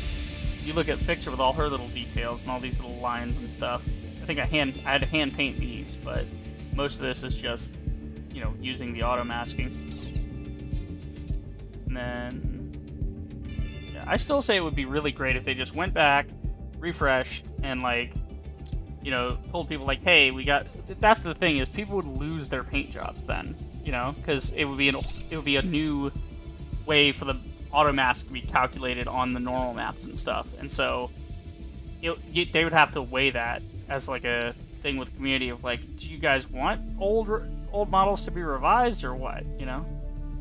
you look at Fixer with all her little details and all these little lines and stuff. I think I had to hand paint these, but most of this is just, you know, using the auto masking. And then, yeah, I still say it would be really great if they just went back, refreshed, and like, you know, told people like, hey, we got. That's the thing, is people would lose their paint jobs then, you know, because it would be a new way for the auto mask to be calculated on the normal maps and stuff, and so they would have to weigh that as like a thing with the community of like, do you guys want old models to be revised or what, you know,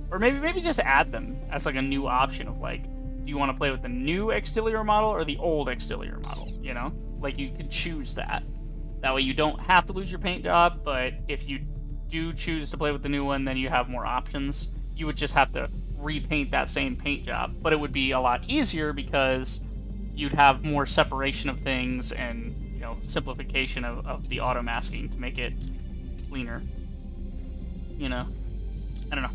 or maybe just add them as like a new option of like, do you want to play with the new exterior model or the old exterior model, you know, like you can choose that. That way you don't have to lose your paint job, but if you do choose to play with the new one, then you have more options. You would just have to repaint that same paint job, but it would be a lot easier because you'd have more separation of things and, you know, simplification of the auto masking to make it cleaner, you know. I don't know.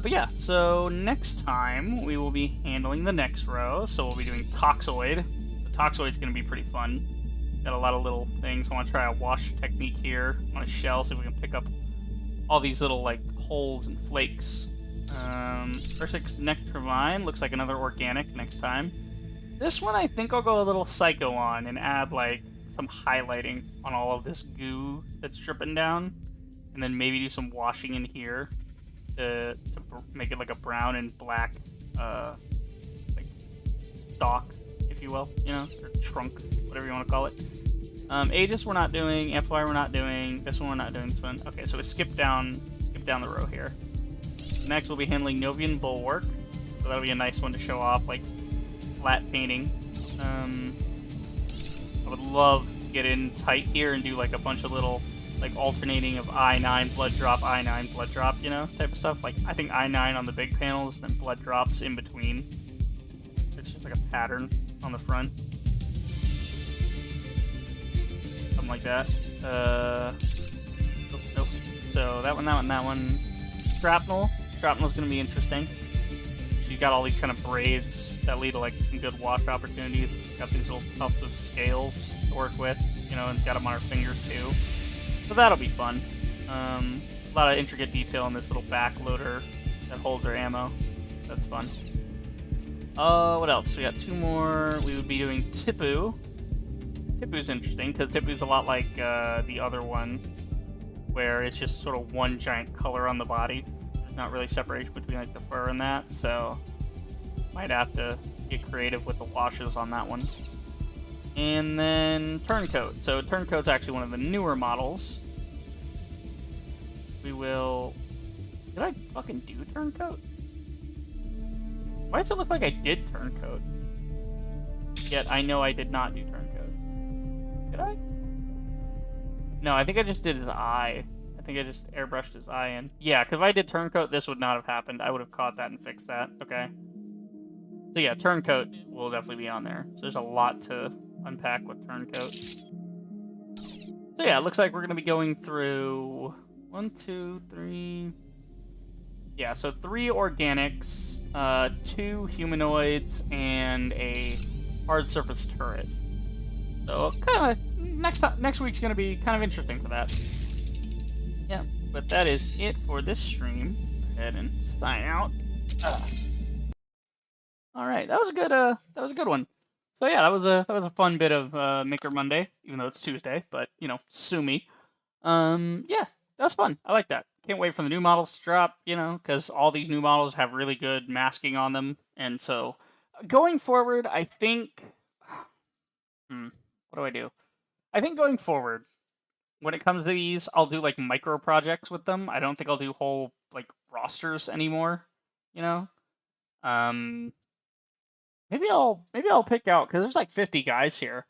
But yeah, so next time we will be handling the next row, so we'll be doing Toxoid. The Toxoid's going to be pretty fun. Got a lot of little things. I want to try a wash technique here on a shell, see if we can pick up all these little, like, holes and flakes. Ursic's Nectarvine looks like another organic next time. This one I think I'll go a little psycho on and add, like, some highlighting on all of this goo that's dripping down. And then maybe do some washing in here to make it like a brown and black, like, stalk, if you will, you know, or trunk, whatever you want to call it. Aegis we're not doing, Amplifier we're not doing, this one we're not doing, this one. Okay, so we skip down the row here. Next we'll be handling Novian Bulwark, so that'll be a nice one to show off, like, flat painting. I would love to get in tight here and do like a bunch of little, like, alternating of I9 blood drop, I9 blood drop, you know, type of stuff. Like, I think I9 on the big panels, then blood drops in between. It's just like a pattern on the front. Something like that. Nope. So that one. Shrapnel's gonna be interesting. She's got all these kind of braids that lead to like some good wash opportunities. She's got these little tufts of scales to work with, you know, and got them on her fingers too. So that'll be fun. A lot of intricate detail in this little back loader that holds her ammo. That's fun. What else? We got two more. We would be doing Tipu. Tipu's interesting because Tipu's a lot like the other one, where it's just sort of one giant color on the body. There's not really separation between like the fur and that, so Might have to get creative with the washes on that one. And then Turncoat. So Turncoat's actually one of the newer models. We will... Did I fucking do Turncoat? Why does it look like I did Turncoat? Yet I know I did not do Turncoat. Did I? No, I think I just did his eye. I think I just airbrushed his eye in. Yeah, because if I did Turncoat, this would not have happened. I would have caught that and fixed that. Okay. So yeah, Turncoat will definitely be on there. So there's a lot to unpack with Turncoat. So yeah, it looks like we're going to be going through 1, 2, 3... Yeah, so 3 organics, 2 humanoids, and a hard surface turret. So kind of next week's gonna be kind of interesting for that. Yeah, but that is it for this stream. Go ahead and sign out. All right, that was a good one. So yeah, that was a fun bit of Maker Monday, even though it's Tuesday. But you know, sue me. Yeah, that was fun. I like that. Can't wait for the new models to drop. You know, because all these new models have really good masking on them, and so going forward, I think. What do I do? I think going forward, when it comes to these, I'll do like micro projects with them. I don't think I'll do whole like rosters anymore. You know, maybe I'll pick out because there's like 50 guys here.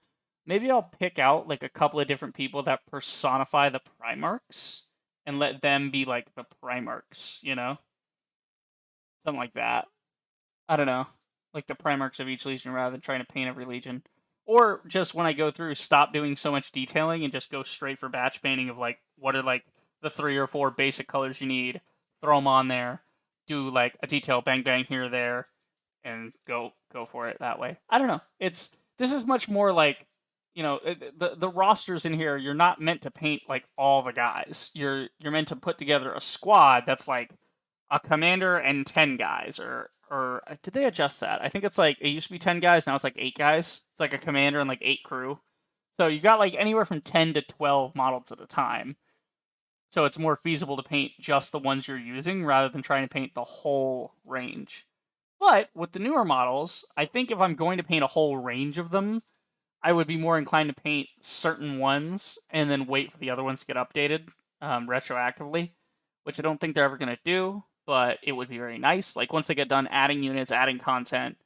Maybe I'll pick out like a couple of different people that personify the Primarchs and let them be like the Primarchs. You know, something like that. I don't know, like the Primarchs of each legion rather than trying to paint every legion. Or just when I go through, stop doing so much detailing and just go straight for batch painting of like what are like the 3 or 4 basic colors you need, throw them on there, do like a detail bang bang here or there, and go for it that way. I don't know. This is much more like, you know, the rosters in here. You're not meant to paint like all the guys. You're meant to put together a squad that's like a commander and 10 guys, or did they adjust that? I think it's like, it used to be 10 guys, now it's like 8 guys. It's like a commander and like 8 crew. So you got like anywhere from 10 to 12 models at a time. So it's more feasible to paint just the ones you're using rather than trying to paint the whole range. But with the newer models, I think if I'm going to paint a whole range of them, I would be more inclined to paint certain ones and then wait for the other ones to get updated retroactively, which I don't think they're ever going to do. But it would be very nice. Like, once they get done adding units, adding content,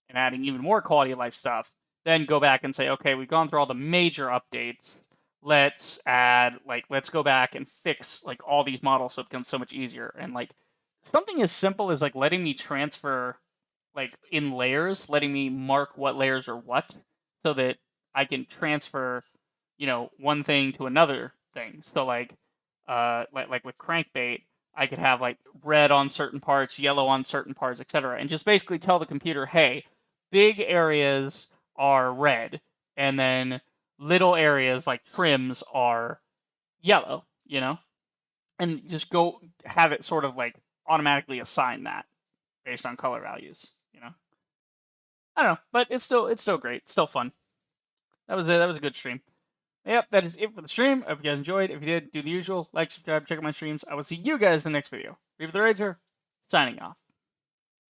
and adding even more quality of life stuff, then go back and say, okay, we've gone through all the major updates. Let's go back and fix, like, all these models so it becomes so much easier. And, like, something as simple as, like, letting me transfer, like, in layers, letting me mark what layers are what, so that I can transfer, you know, one thing to another thing. So, like with Crankbait, I could have like red on certain parts, yellow on certain parts, etc. And just basically tell the computer, hey, big areas are red, and then little areas like trims are yellow, you know? And just go have it sort of like automatically assign that based on color values, you know? I don't know, but it's still great. It's still fun. That was it. That was a good stream. Yep, that is it for the stream. I hope you guys enjoyed. If you did, do the usual. Like, subscribe, check out my streams. I will see you guys in the next video. Reaper the Rager, signing off.